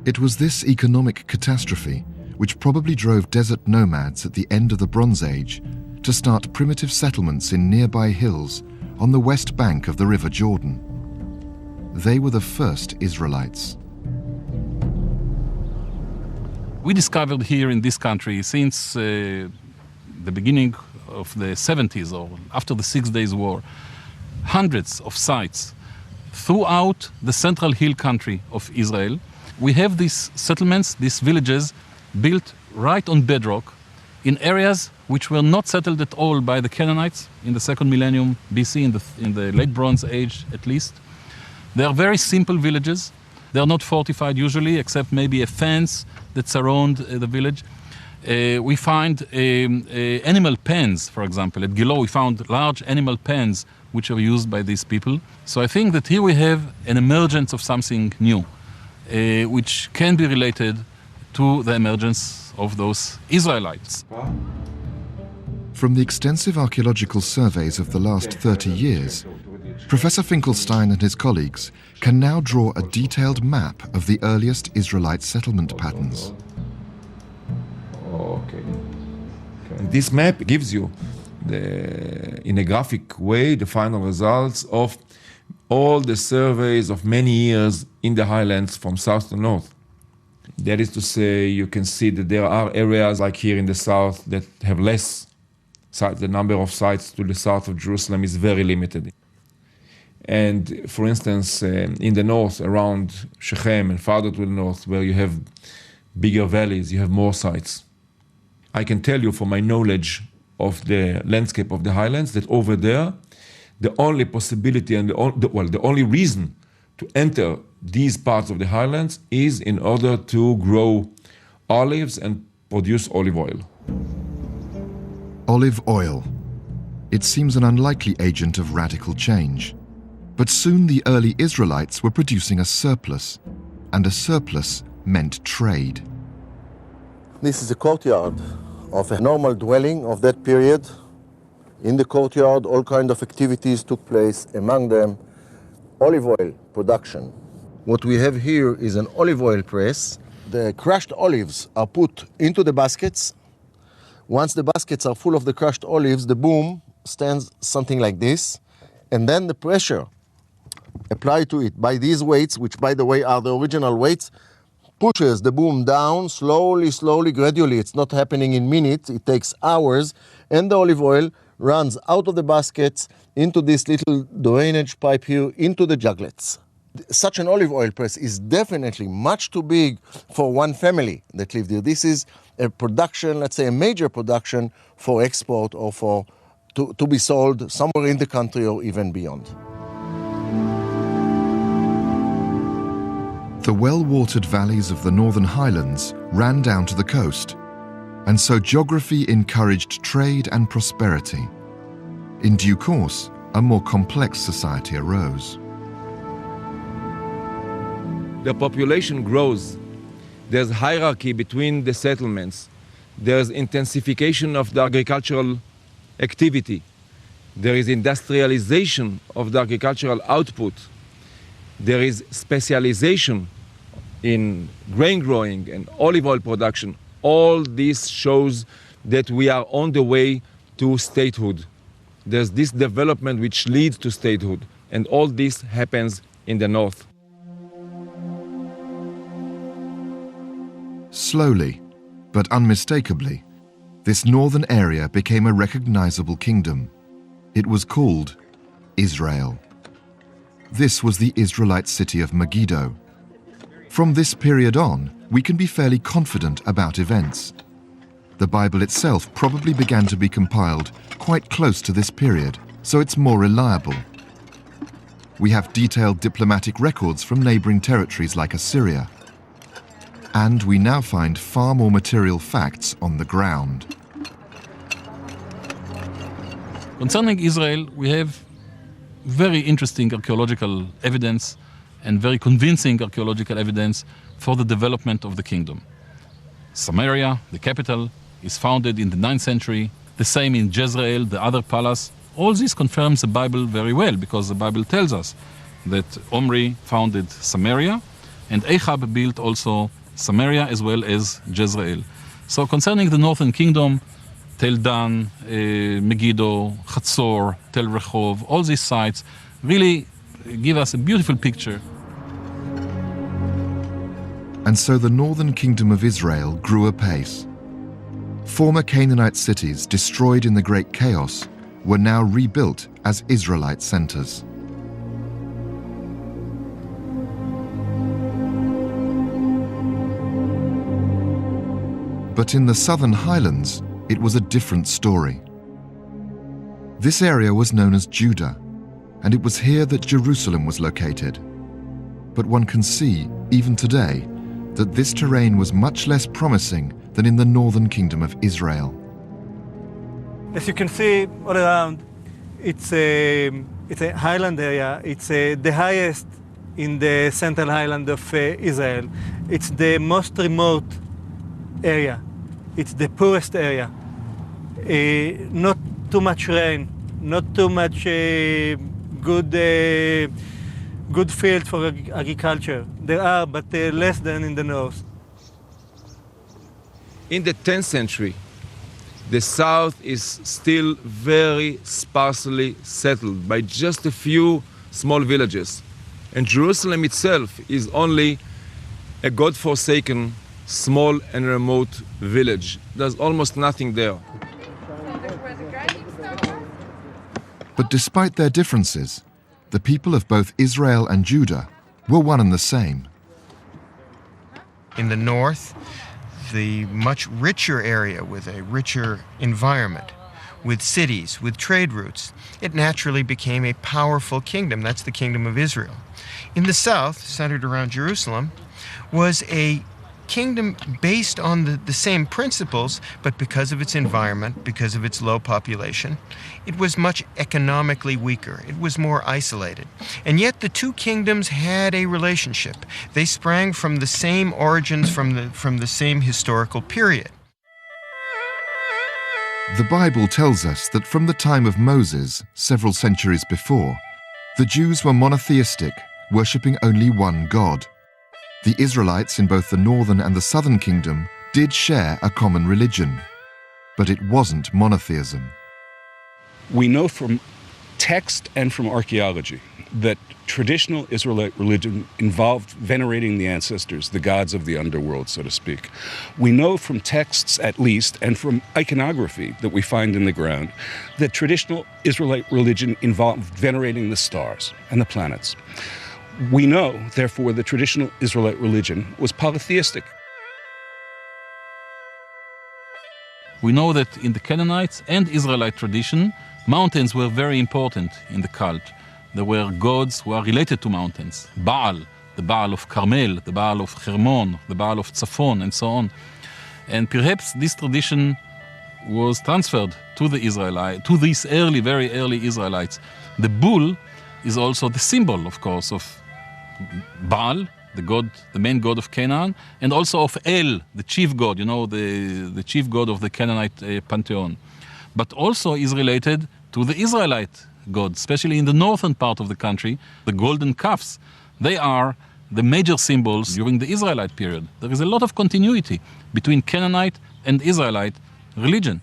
A: It was this economic catastrophe which probably drove desert nomads at the end of the Bronze Age to start primitive settlements in nearby hills on the west bank of the River Jordan. They were the first Israelites.
K: We discovered here in this country since the beginning of the 70s or after the 6 Days War, hundreds of sites throughout the central hill country of Israel. We have these settlements, these villages, built right on bedrock in areas which were not settled at all by the Canaanites in the second millennium BC, in the late Bronze Age at least. They are very simple villages. They are not fortified usually, except maybe a fence that surrounds the village. We find animal pens, for example. At Gilo, we found large animal pens which are used by these people. So I think that here we have an emergence of something new, which can be related to the emergence of those Israelites.
A: From the extensive archaeological surveys of the last 30 years, Professor Finkelstein and his colleagues can now draw a detailed map of the earliest Israelite settlement patterns.
C: Okay. This map gives you, in a graphic way, the final results of all the surveys of many years in the highlands from south to north. That is to say, you can see that there are areas like here in the south that have less sites. The number of sites to the south of Jerusalem is very limited. And for instance, in the north, around Shechem and farther to the north, where you have bigger valleys, you have more sites. I can tell you from my knowledge of the landscape of the highlands that over there, the only possibility and the only reason to enter these parts of the highlands is in order to grow olives and produce olive oil.
A: Olive oil. It seems an unlikely agent of radical change. But soon the early Israelites were producing a surplus, and a surplus meant trade.
G: This is a courtyard of a normal dwelling of that period. In the courtyard, all kinds of activities took place, among them olive oil production. What we have here is an olive oil press. The crushed olives are put into the baskets. Once the baskets are full of the crushed olives, the boom stands something like this, and then the pressure applied to it by these weights, which by the way are the original weights, pushes the boom down slowly, gradually. It's not happening in minutes, it takes hours, and the olive oil runs out of the baskets into this little drainage pipe here into the juglets. Such an olive oil press is definitely much too big for one family that lived here. This is a production, let's say a major production for export or to be sold somewhere in the country or even beyond.
A: The well-watered valleys of the Northern Highlands ran down to the coast, and so geography encouraged trade and prosperity. In due course, a more complex society arose.
C: The population grows. There's hierarchy between the settlements. There's intensification of the agricultural activity. There is industrialization of the agricultural output. There is specialization in grain growing and olive oil production. All this shows that we are on the way to statehood. There's this development which leads to statehood, and all this happens in the north.
A: Slowly, but unmistakably, this northern area became a recognizable kingdom. It was called Israel. This was the Israelite city of Megiddo. From this period on, we can be fairly confident about events. The Bible itself probably began to be compiled quite close to this period, so it's more reliable. We have detailed diplomatic records from neighboring territories like Assyria. And we now find far more material facts on the ground.
K: Concerning Israel, we have very interesting archaeological evidence and very convincing archaeological evidence for the development of the kingdom. Samaria, the capital, is founded in the 9th century, the same in Jezreel, the other palace. All this confirms the Bible very well, because the Bible tells us that Omri founded Samaria, and Ahab built also Samaria as well as Jezreel. So concerning the northern kingdom, Tel Dan, Megiddo, Hatzor, Tel Rehov, all these sites really give us a beautiful picture.
A: And so the northern kingdom of Israel grew apace. Former Canaanite cities destroyed in the Great Chaos were now rebuilt as Israelite centers. But in the southern highlands, it was a different story. This area was known as Judah, and it was here that Jerusalem was located. But one can see, even today, that this terrain was much less promising than in the northern kingdom of Israel.
F: As you can see all around, it's a highland area. It's the highest in the central highland of Israel. It's the most remote area. It's the poorest area. Not too much rain, not too much good field for agriculture. There are, but less than in the north.
C: In the 10th century, the south is still very sparsely settled by just a few small villages. And Jerusalem itself is only a God-forsaken, small and remote village. There's almost nothing there.
A: But despite their differences, the people of both Israel and Judah were one and the same.
B: In the north, the much richer area with a richer environment, with cities, with trade routes, it naturally became a powerful kingdom. That's the kingdom of Israel. In the south, centered around Jerusalem, was a kingdom based on the same principles, but because of its environment, because of its low population, it was much economically weaker. It was more isolated. And yet the two kingdoms had a relationship. They sprang from the same origins, from the same historical period.
A: The Bible tells us that from the time of Moses, several centuries before, the Jews were monotheistic, worshipping only one God. The Israelites in both the northern and the southern kingdom did share a common religion, but it wasn't monotheism.
N: We know from text and from archaeology that traditional Israelite religion involved venerating the ancestors, the gods of the underworld, so to speak. We know from texts, at least, and from iconography that we find in the ground, that traditional Israelite religion involved venerating the stars and the planets. We know, therefore, that traditional Israelite religion was polytheistic.
K: We know that in the Canaanite and Israelite tradition, mountains were very important in the cult. There were gods who are related to mountains. Baal, the Baal of Carmel, the Baal of Hermon, the Baal of Tzafon, and so on. And perhaps this tradition was transferred to the Israelites, to these early, very early Israelites. The bull is also the symbol, of course, of Baal, the god, the main god of Canaan, and also of El, the chief god, the chief god of the Canaanite pantheon. But also is related to the Israelite god, especially in the northern part of the country, the golden calves. They are the major symbols during the Israelite period. There is a lot of continuity between Canaanite and Israelite religion.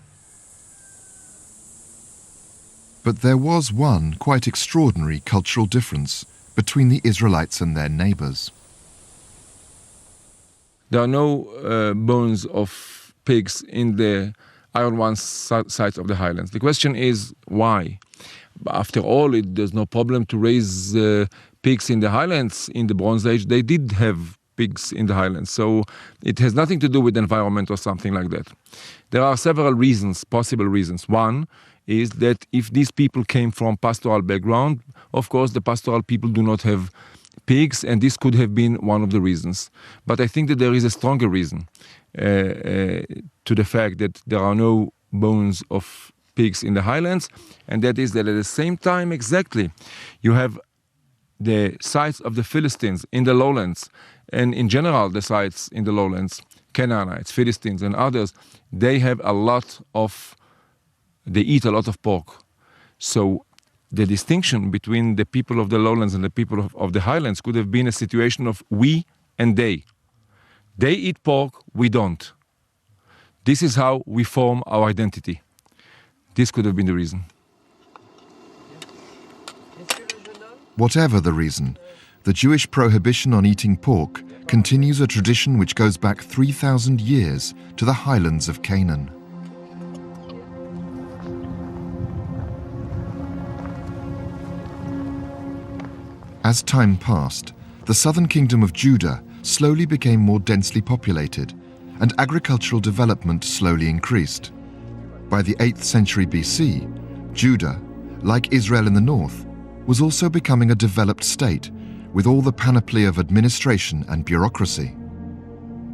A: But there was one quite extraordinary cultural difference between the Israelites and their neighbors.
C: There are no bones of pigs in the Iron One sites of the highlands. The question is why? After all, there's no problem to raise pigs in the highlands. In the Bronze Age, they did have pigs in the highlands. So it has nothing to do with the environment or something like that. There are several reasons, possible reasons. One is that if these people came from pastoral background, of course, the pastoral people do not have pigs, and this could have been one of the reasons. But I think that there is a stronger reason to the fact that there are no bones of pigs in the highlands, and that is that at the same time exactly you have the sites of the Philistines in the lowlands, and in general the sites in the lowlands, Canaanites, Philistines and others, they eat a lot of pork. So the distinction between the people of the lowlands and the people of the highlands could have been a situation of we and they. They eat pork, we don't. This is how we form our identity. This could have been the reason.
A: Whatever the reason, the Jewish prohibition on eating pork continues a tradition which goes back 3,000 years to the highlands of Canaan. As time passed, the southern kingdom of Judah slowly became more densely populated, and agricultural development slowly increased. By the 8th century BC, Judah, like Israel in the north, was also becoming a developed state with all the panoply of administration and bureaucracy.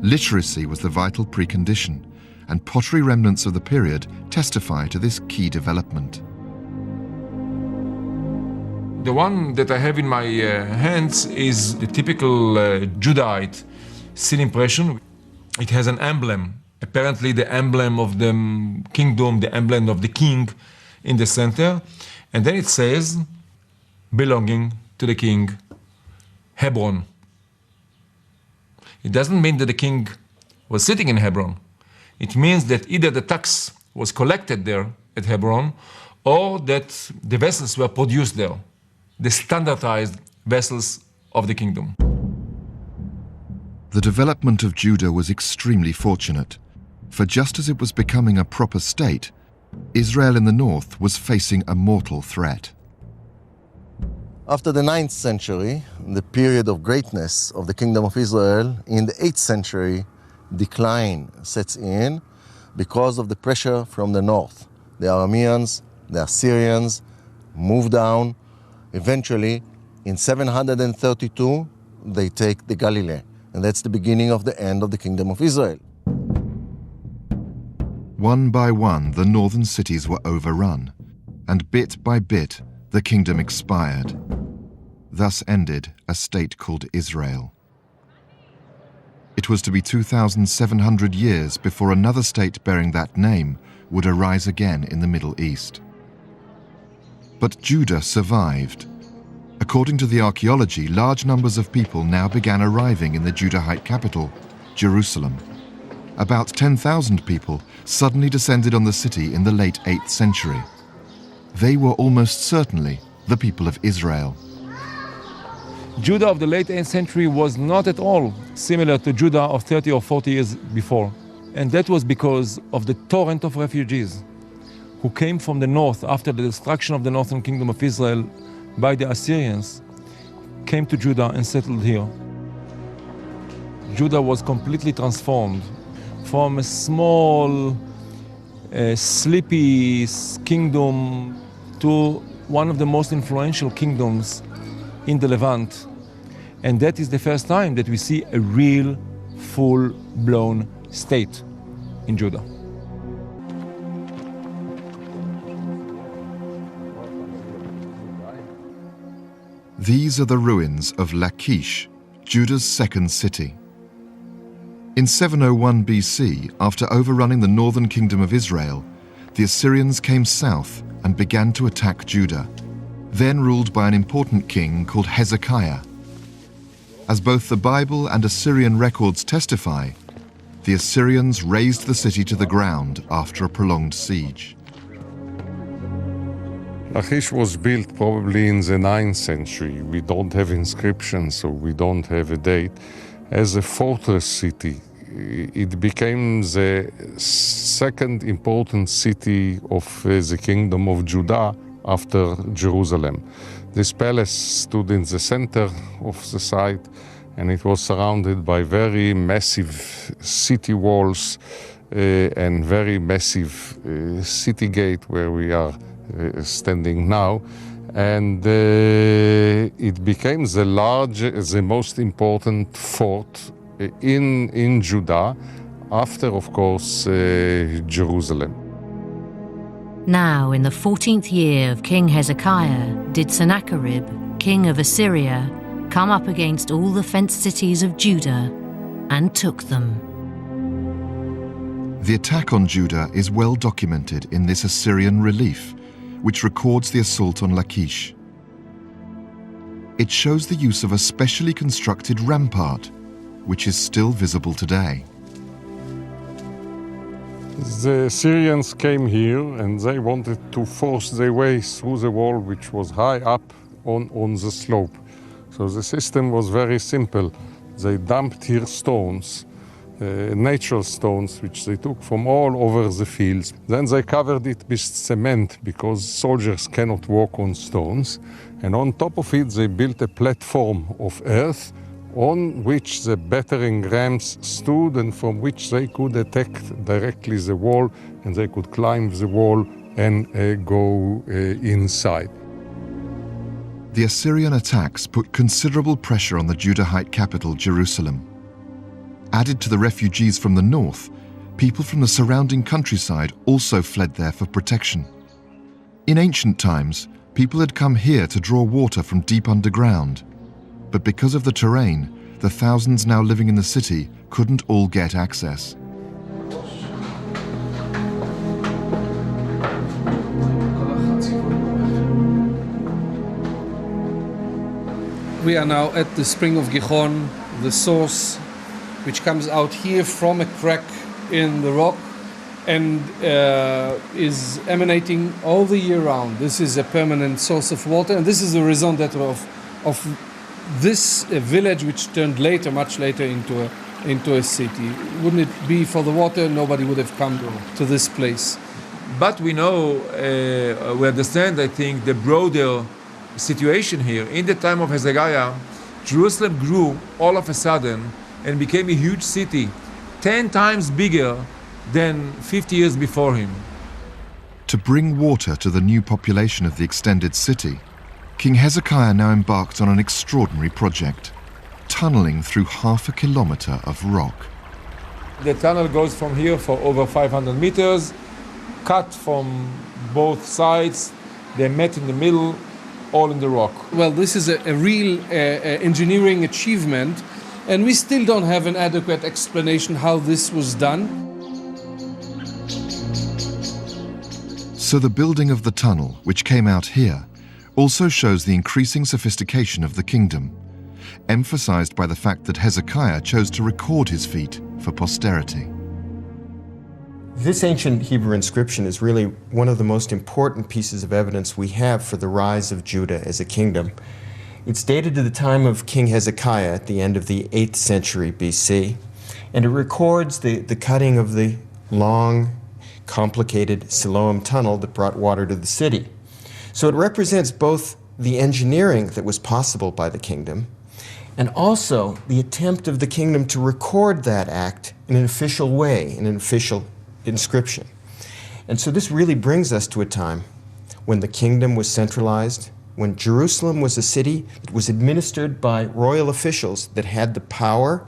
A: Literacy was the vital precondition, and pottery remnants of the period testify to this key development.
C: The one that I have in my hands is the typical Judahite seal impression. It has an emblem, apparently the emblem of the kingdom, the emblem of the king in the center. And then it says, belonging to the king, Hebron. It doesn't mean that the king was sitting in Hebron. It means that either the tax was collected there at Hebron, or that the vessels were produced there, the standardized vessels of the kingdom.
A: The development of Judah was extremely fortunate, for just as it was becoming a proper state, Israel in the north was facing a mortal threat.
G: After the 9th century, the period of greatness of the Kingdom of Israel, in the 8th century, decline sets in because of the pressure from the north. The Arameans, the Assyrians move down. Eventually, in 732, they take the Galilee, and that's the beginning of the end of the Kingdom of Israel.
A: One by one, the northern cities were overrun, and bit by bit, the kingdom expired. Thus ended a state called Israel. It was to be 2,700 years before another state bearing that name would arise again in the Middle East. But Judah survived. According to the archaeology, large numbers of people now began arriving in the Judahite capital, Jerusalem. About 10,000 people suddenly descended on the city in the late 8th century. They were almost certainly the people of Israel.
C: Judah of the late 8th century was not at all similar to Judah of 30 or 40 years before. And that was because of the torrent of refugees who came from the north after the destruction of the northern kingdom of Israel by the Assyrians, came to Judah and settled here. Judah was completely transformed from a small, sleepy kingdom to one of the most influential kingdoms in the Levant. And that is the first time that we see a real, full-blown state in Judah.
A: These are the ruins of Lachish, Judah's second city. In 701 BC, after overrunning the northern kingdom of Israel, the Assyrians came south and began to attack Judah, then ruled by an important king called Hezekiah. As both the Bible and Assyrian records testify, the Assyrians razed the city to the ground after a prolonged siege.
O: Lachish was built probably in the 9th century. We don't have inscriptions, so we don't have a date. As a fortress city, it became the second important city of the kingdom of Judah after Jerusalem. This palace stood in the center of the site, and it was surrounded by very massive city walls and very massive city gate where we are standing now, and it became the most important fort in Judah after, of course, Jerusalem.
D: Now, in the 14th year of King Hezekiah, did Sennacherib, king of Assyria, come up against all the fenced cities of Judah and took them.
A: The attack on Judah is well documented in this Assyrian relief, which records the assault on Lachish. It shows the use of a specially constructed rampart, which is still visible today.
O: The Assyrians came here and they wanted to force their way through the wall, which was high up on the slope. So the system was very simple. They dumped here stones, natural stones, which they took from all over the fields. Then they covered it with cement because soldiers cannot walk on stones. And on top of it, they built a platform of earth on which the battering rams stood and from which they could attack directly the wall, and they could climb the wall and go inside.
A: The Assyrian attacks put considerable pressure on the Judahite capital, Jerusalem. Added to the refugees from the north, people from the surrounding countryside also fled there for protection. In ancient times, people had come here to draw water from deep underground. But because of the terrain, the thousands now living in the city couldn't all get access.
J: We are now at the spring of Gihon, the source which comes out here from a crack in the rock and is emanating all the year round. This is a permanent source of water, and this is the raison d'etre of this village, which turned later, much later, into a city. Wouldn't it be for the water, nobody would have come to this place.
C: But we know, we understand, I think, the broader situation here. In the time of Hezekiah, Jerusalem grew all of a sudden and became a huge city, 10 times bigger than 50 years before him.
A: To bring water to the new population of the extended city, King Hezekiah now embarked on an extraordinary project, tunneling through 1/2 kilometer of rock.
C: The tunnel goes from here for over 500 meters, cut from both sides. They met in the middle, all in the rock.
J: Well, this is a real engineering achievement, and we still don't have an adequate explanation how this was done.
A: So the building of the tunnel, which came out here, also shows the increasing sophistication of the kingdom, emphasized by the fact that Hezekiah chose to record his feat for posterity.
B: This ancient Hebrew inscription is really one of the most important pieces of evidence we have for the rise of Judah as a kingdom. It's dated to the time of King Hezekiah at the end of the 8th century BC, and it records the cutting of the long, complicated Siloam tunnel that brought water to the city. So it represents both the engineering that was possible by the kingdom and also the attempt of the kingdom to record that act in an official way, in an official inscription. And so this really brings us to a time when the kingdom was centralized, when Jerusalem was a city that was administered by royal officials that had the power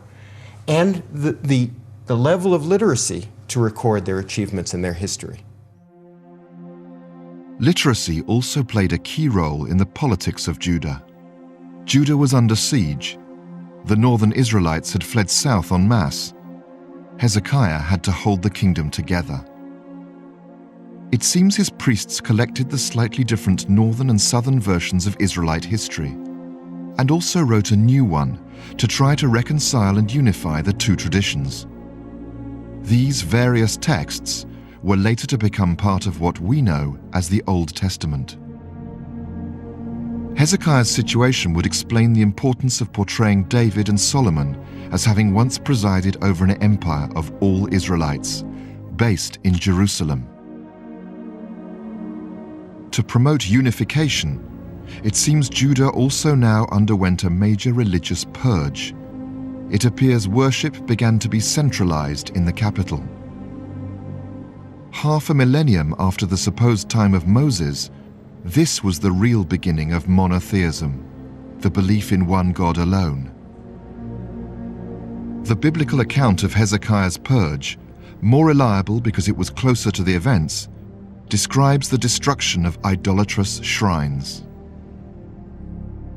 B: and the level of literacy to record their achievements and their history.
A: Literacy also played a key role in the politics of Judah. Judah was under siege. The northern Israelites had fled south en masse. Hezekiah had to hold the kingdom together. It seems his priests collected the slightly different northern and southern versions of Israelite history, and also wrote a new one to try to reconcile and unify the two traditions. These various texts were later to become part of what we know as the Old Testament. Hezekiah's situation would explain the importance of portraying David and Solomon as having once presided over an empire of all Israelites, based in Jerusalem. To promote unification, it seems Judah also now underwent a major religious purge. It appears worship began to be centralized in the capital. Half a millennium after the supposed time of Moses, this was the real beginning of monotheism, the belief in one God alone. The biblical account of Hezekiah's purge, more reliable because it was closer to the events, describes the destruction of idolatrous shrines.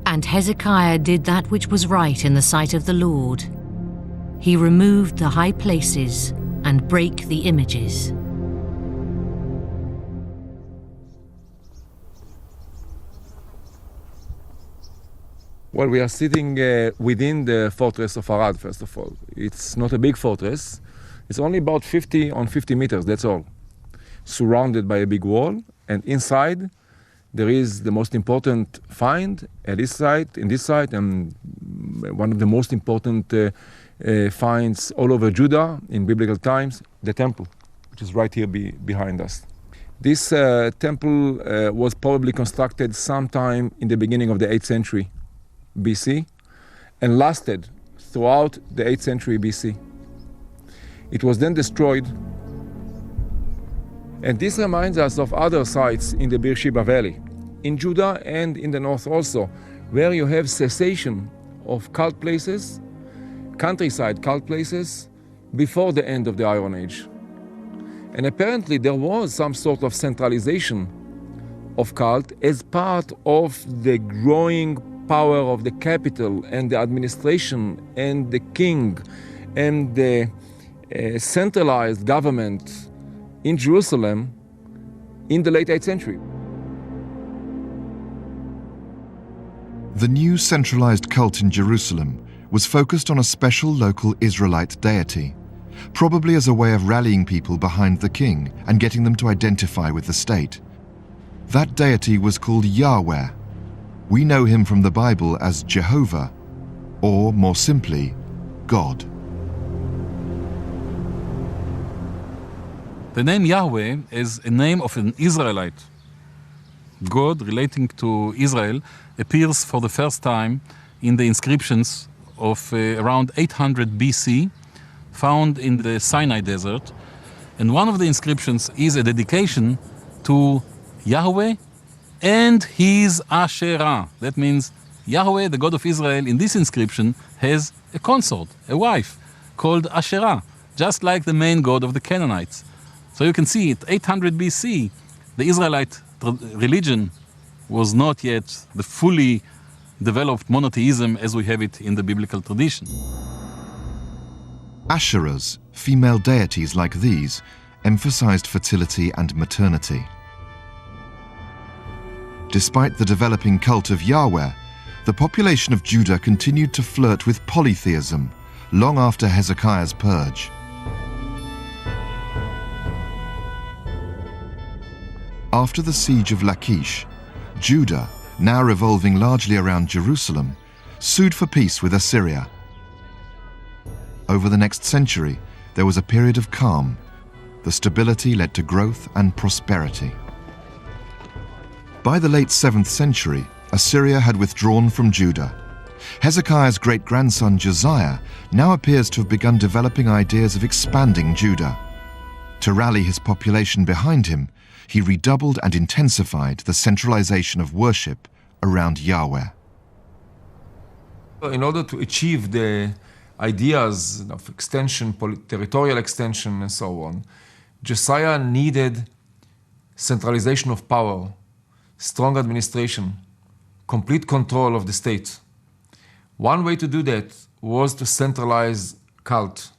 D: And Hezekiah did that which was right in the sight of the Lord. He removed the high places and brake the images.
C: Well, we are sitting within the fortress of Arad, first of all. It's not a big fortress. It's only about 50 on 50 meters, that's all. Surrounded by a big wall, and inside there is the most important find at this site, in this site, and one of the most important finds all over Judah in biblical times, the temple, which is right here behind us. This temple was probably constructed sometime in the beginning of the 8th century BC and lasted throughout the 8th century BC. It was then destroyed, and this reminds us of other sites in the Beersheba Valley, in Judah and in the north also, where you have cessation of cult places, countryside cult places, before the end of the Iron Age. And apparently there was some sort of centralization of cult as part of the growing power of the capital and the administration and the king and the centralized government in Jerusalem in the late 8th century.
A: The new centralized cult in Jerusalem was focused on a special local Israelite deity, probably as a way of rallying people behind the king and getting them to identify with the state. That deity was called Yahweh. We know him from the Bible as Jehovah, or more simply, God.
K: The name Yahweh is a name of an Israelite. God relating to Israel appears for the first time in the inscriptions of around 800 BC, found in the Sinai desert. And one of the inscriptions is a dedication to Yahweh and his Asherah. That means Yahweh, the God of Israel, in this inscription has a consort, a wife, called Asherah, just like the main god of the Canaanites. So you can see at 800 BC, the Israelite religion was not yet the fully developed monotheism as we have it in the biblical tradition.
A: Asherahs, female deities like these, emphasized fertility and maternity. Despite the developing cult of Yahweh, the population of Judah continued to flirt with polytheism long after Hezekiah's purge. After the siege of Lachish, Judah, now revolving largely around Jerusalem, sued for peace with Assyria. Over the next century, there was a period of calm. The stability led to growth and prosperity. By the late 7th century, Assyria had withdrawn from Judah. Hezekiah's great-grandson Josiah now appears to have begun developing ideas of expanding Judah. To rally his population behind him, he redoubled and intensified the centralization of worship around Yahweh.
C: In order to achieve the ideas of extension, territorial extension, and so on, Josiah needed centralization of power, strong administration, complete control of the state. One way to do that was to centralize cult,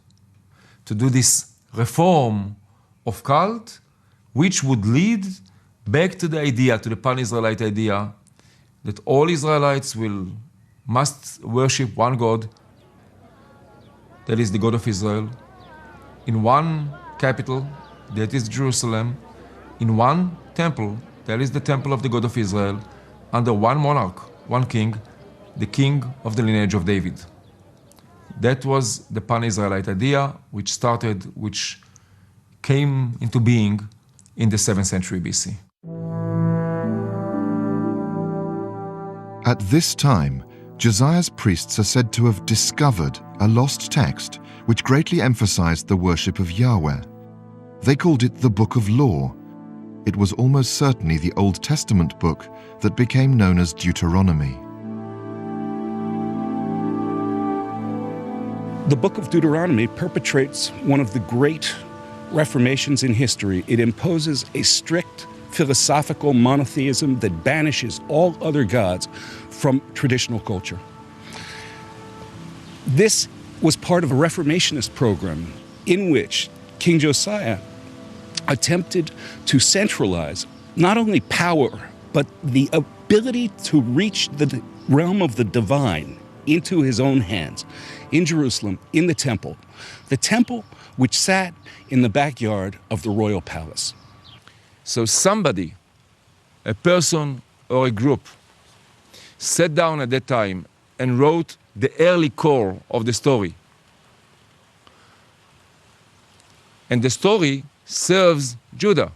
C: to do this reform of cult, which would lead back to the idea, to the pan-Israelite idea, that all Israelites must worship one God, that is the God of Israel, in one capital, that is Jerusalem, in one temple, that is the temple of the God of Israel, under one monarch, one king, the king of the lineage of David. That was the pan-Israelite idea, which came into being in the 7th century BC.
A: At this time, Josiah's priests are said to have discovered a lost text which greatly emphasized the worship of Yahweh. They called it the Book of Law. It was almost certainly the Old Testament book that became known as Deuteronomy.
N: The book of Deuteronomy perpetrates one of the great reformations in history. It imposes a strict philosophical monotheism that banishes all other gods from traditional culture. This was part of a reformationist program in which King Josiah attempted to centralize not only power, but the ability to reach the realm of the divine into his own hands in Jerusalem, in the temple which sat in the backyard of the royal palace.
C: So somebody, a person or a group, sat down at that time and wrote the early core of the story. And the story serves Judah.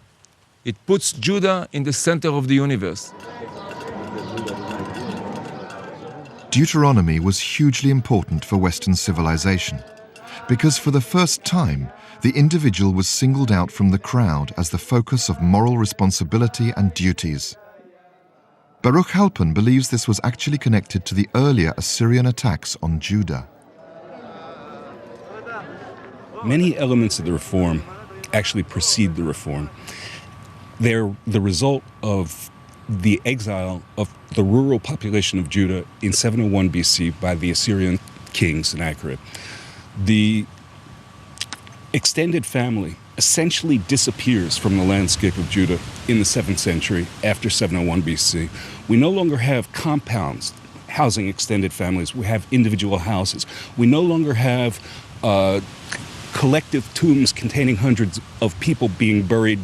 C: It puts Judah in the center of the universe.
A: Deuteronomy was hugely important for Western civilization because for the first time, the individual was singled out from the crowd as the focus of moral responsibility and duties. Baruch Halpern believes this was actually connected to the earlier Assyrian attacks on Judah.
N: Many elements of the reform actually precede the reform. They're the result of the exile of the rural population of Judah in 701 BC by the Assyrian king Sennacherib. The extended family essentially disappears from the landscape of Judah in the 7th century after 701 BC. We no longer have compounds housing extended families. We have individual houses. We no longer have collective tombs containing hundreds of people being buried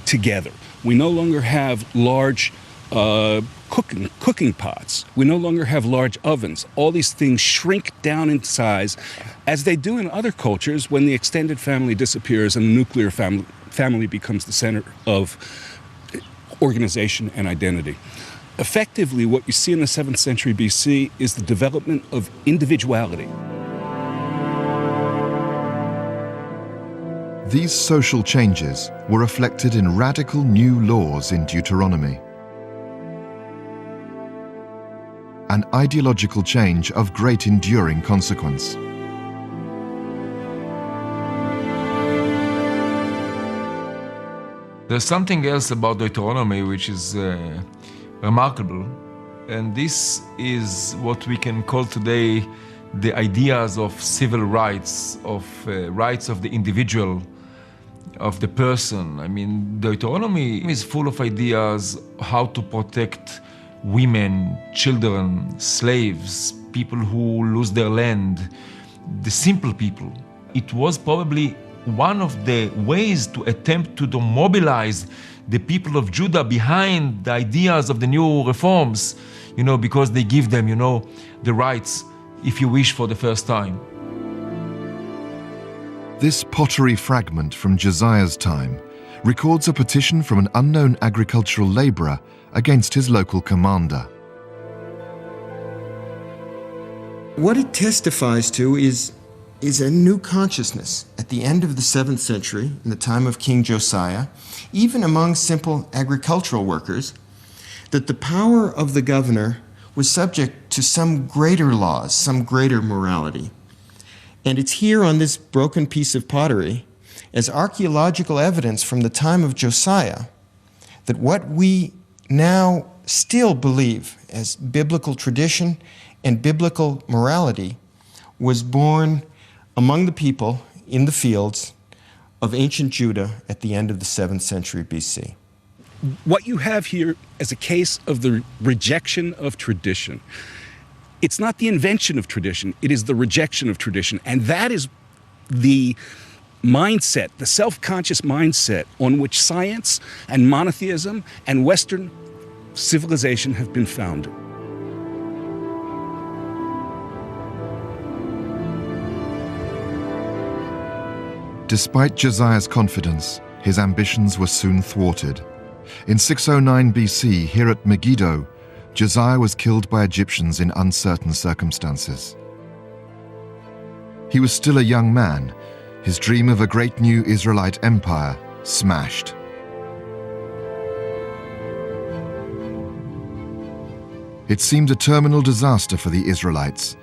N: together. We no longer have large cooking pots. We no longer have large ovens. All these things shrink down in size, as they do in other cultures when the extended family disappears and the nuclear family becomes the center of organization and identity. Effectively, what you see in the 7th century BC is the development of individuality.
A: These social changes were reflected in radical new laws in Deuteronomy. An ideological change of great enduring consequence.
C: There's something else about Deuteronomy which is remarkable, and this is what we can call today the ideas of civil rights, of rights of the individual, of the person. I mean, Deuteronomy is full of ideas how to protect women, children, slaves, people who lose their land, the simple people. It was probably one of the ways to attempt to mobilize the people of Judah behind the ideas of the new reforms, because they give them, the rights, if you wish, for the first time.
A: This pottery fragment from Josiah's time records a petition from an unknown agricultural labourer against his local commander.
B: What it testifies to is a new consciousness at the end of the 7th century, in the time of King Josiah, even among simple agricultural workers, that the power of the governor was subject to some greater laws, some greater morality. And it's here on this broken piece of pottery, as archaeological evidence from the time of Josiah, that what we now still believe as biblical tradition and biblical morality was born among the people in the fields of ancient Judah at the end of the 7th century BC.
N: What you have here is a case of the rejection of tradition. It's not the invention of tradition, it is the rejection of tradition. And that is the mindset, the self-conscious mindset on which science and monotheism and Western civilization have been founded.
A: Despite Josiah's confidence, his ambitions were soon thwarted. In 609 BC, here at Megiddo, Josiah was killed by Egyptians in uncertain circumstances. He was still a young man, his dream of a great new Israelite empire smashed. It seemed a terminal disaster for the Israelites,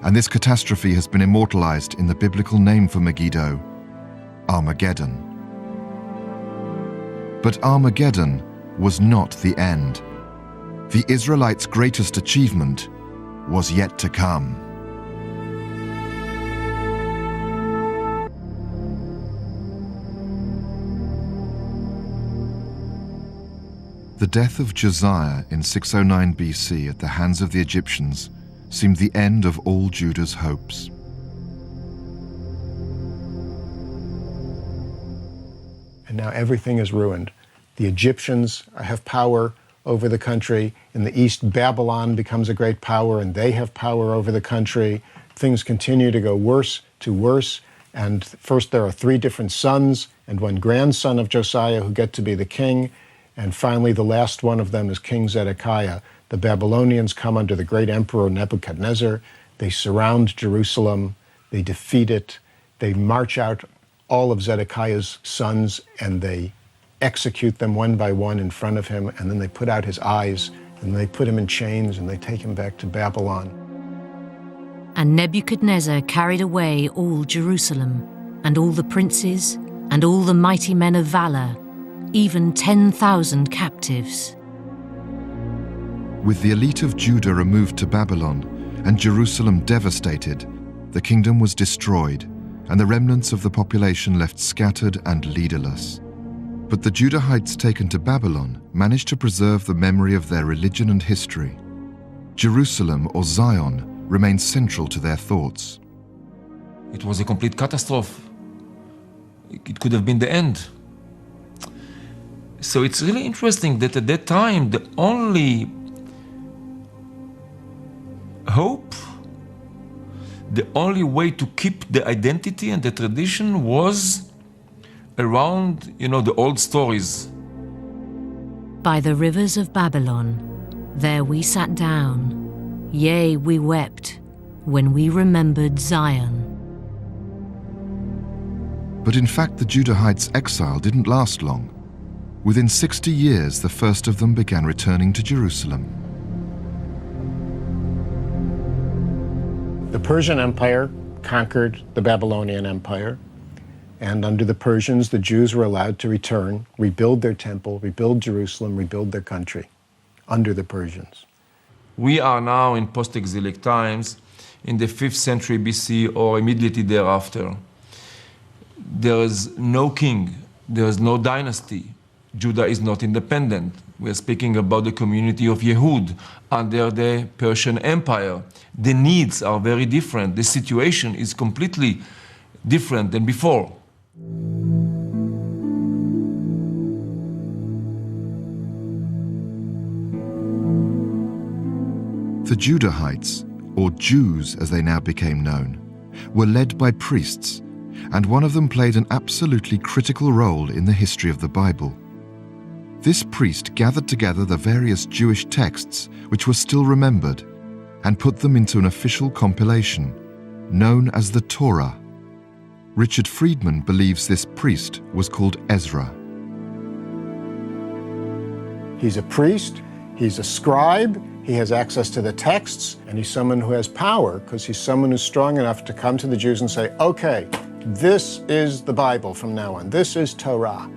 A: and this catastrophe has been immortalized in the biblical name for Megiddo, Armageddon. But Armageddon was not the end. The Israelites' greatest achievement was yet to come. The death of Josiah in 609 BC at the hands of the Egyptians seemed the end of all Judah's hopes.
M: And now everything is ruined. The Egyptians have power over the country. In the east, Babylon becomes a great power, and they have power over the country. Things continue to go worse to worse. And first there are 3 different sons and 1 grandson of Josiah who get to be the king. And finally, the last one of them is King Zedekiah. The Babylonians come under the great emperor Nebuchadnezzar. They surround Jerusalem. They defeat it. They march out all of Zedekiah's sons, and they execute them one by one in front of him, and then they put out his eyes, and they put him in chains, and they take him back to Babylon.
D: And Nebuchadnezzar carried away all Jerusalem, and all the princes, and all the mighty men of valor, even 10,000 captives.
A: With the elite of Judah removed to Babylon and Jerusalem devastated, the kingdom was destroyed, and the remnants of the population left scattered and leaderless. But the Judahites taken to Babylon managed to preserve the memory of their religion and history. Jerusalem, or Zion, remained central to their thoughts.
C: It was a complete catastrophe. It could have been the end. So it's really interesting that at that time, the only hope, the only way to keep the identity and the tradition was around, the old stories.
D: By the rivers of Babylon, there we sat down, yea, we wept, when we remembered Zion.
A: But in fact, the Judahites' exile didn't last long. Within 60 years, the first of them began returning to Jerusalem.
M: The Persian Empire conquered the Babylonian Empire, and under the Persians, the Jews were allowed to return, rebuild their temple, rebuild Jerusalem, rebuild their country, under the Persians.
C: We are now in post-exilic times, in the 5th century BC or immediately thereafter. There is no king, there is no dynasty. Judah is not independent. We are speaking about the community of Yehud under the Persian Empire. The needs are very different. The situation is completely different than before.
A: The Judahites, or Jews as they now became known, were led by priests, and one of them played an absolutely critical role in the history of the Bible. This priest gathered together the various Jewish texts which were still remembered and put them into an official compilation, known as the Torah. Richard Friedman believes this priest was called Ezra.
M: He's a priest, he's a scribe, he has access to the texts, and he's someone who has power because he's someone who's strong enough to come to the Jews and say, okay, this is the Bible from now on, this is Torah.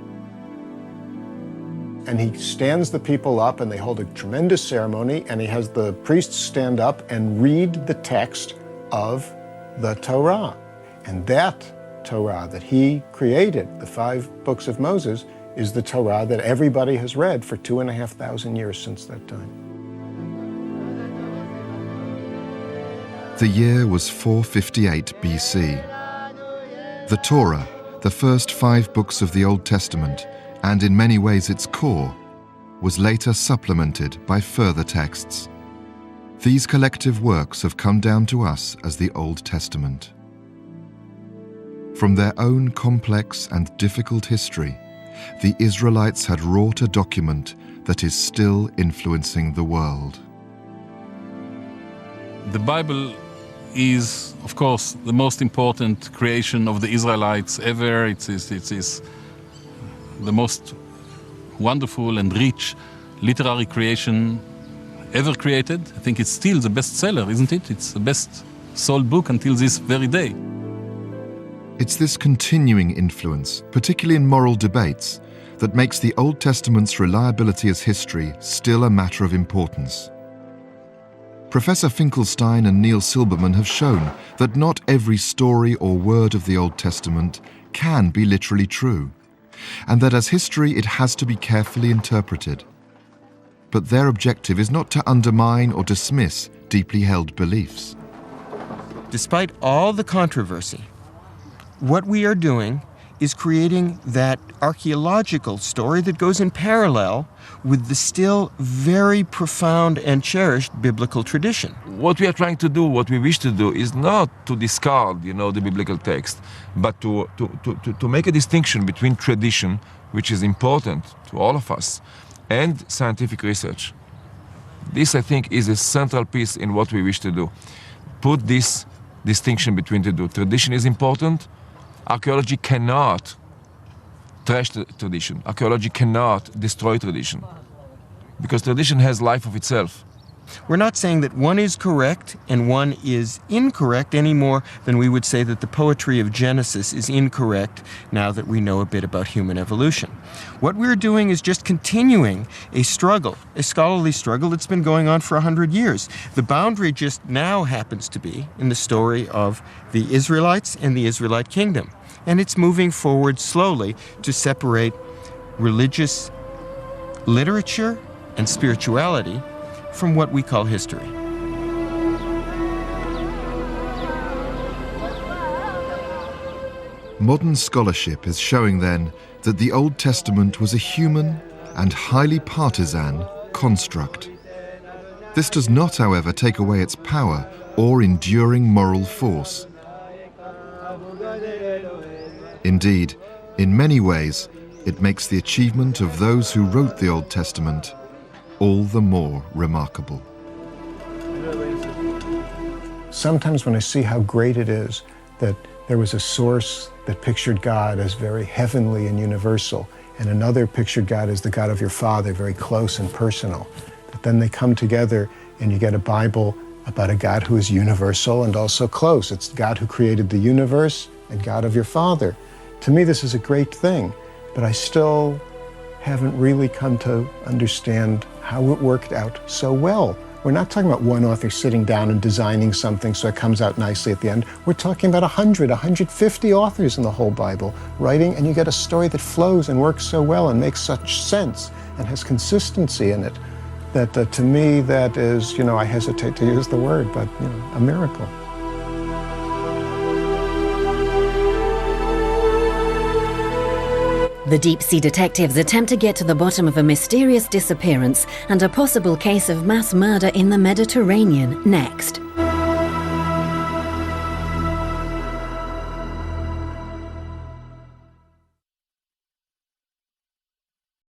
M: And he stands the people up and they hold a tremendous ceremony, and he has the priests stand up and read the text of the Torah. And that Torah that he created, the 5 books of Moses, is the Torah that everybody has read for 2,500 years since that time.
A: The year was 458 BC. The Torah, the first 5 books of the Old Testament, and in many ways its core, was later supplemented by further texts. These collective works have come down to us as the Old Testament. From their own complex and difficult history, the Israelites had wrought a document that is still influencing the world.
K: The Bible is, of course, the most important creation of the Israelites ever. It is the most wonderful and rich literary creation ever created. I think it's still the bestseller, isn't it? It's the best sold book until this very day.
A: It's this continuing influence, particularly in moral debates, that makes the Old Testament's reliability as history still a matter of importance. Professor Finkelstein and Neil Silberman have shown that not every story or word of the Old Testament can be literally true, and that as history it has to be carefully interpreted. But their objective is not to undermine or dismiss deeply held beliefs.
B: Despite all the controversy, what we are doing is creating that archaeological story that goes in parallel with the still very profound and cherished biblical tradition.
C: What we are trying to do, what we wish to do, is not to discard, the biblical text, but to make a distinction between tradition, which is important to all of us, and scientific research. This, I think, is a central piece in what we wish to do. Put this distinction between the two. Tradition is important. Archaeology cannot trash the tradition. Archaeology cannot destroy tradition, because tradition has life of itself.
B: We're not saying that one is correct and one is incorrect any more than we would say that the poetry of Genesis is incorrect now that we know a bit about human evolution. What we're doing is just continuing a struggle, a scholarly struggle that's been going on for 100 years. The boundary just now happens to be in the story of the Israelites and the Israelite kingdom. And it's moving forward slowly to separate religious literature and spirituality from what we call history.
A: Modern scholarship is showing then that the Old Testament was a human and highly partisan construct. This does not, however, take away its power or enduring moral force. Indeed, in many ways, it makes the achievement of those who wrote the Old Testament all the more remarkable.
M: Sometimes when I see how great it is that there was a source that pictured God as very heavenly and universal, and another pictured God as the God of your Father, very close and personal, that then they come together and you get a Bible about a God who is universal and also close. It's God who created the universe and God of your Father. To me, this is a great thing, but I still haven't really come to understand how it worked out so well. We're not talking about one author sitting down and designing something so it comes out nicely at the end. We're talking about 100, 150 authors in the whole Bible writing, and you get a story that flows and works so well and makes such sense and has consistency in it that to me that is, I hesitate to use the word, but a miracle.
P: The deep-sea detectives attempt to get to the bottom of a mysterious disappearance and a possible case of mass murder in the Mediterranean next.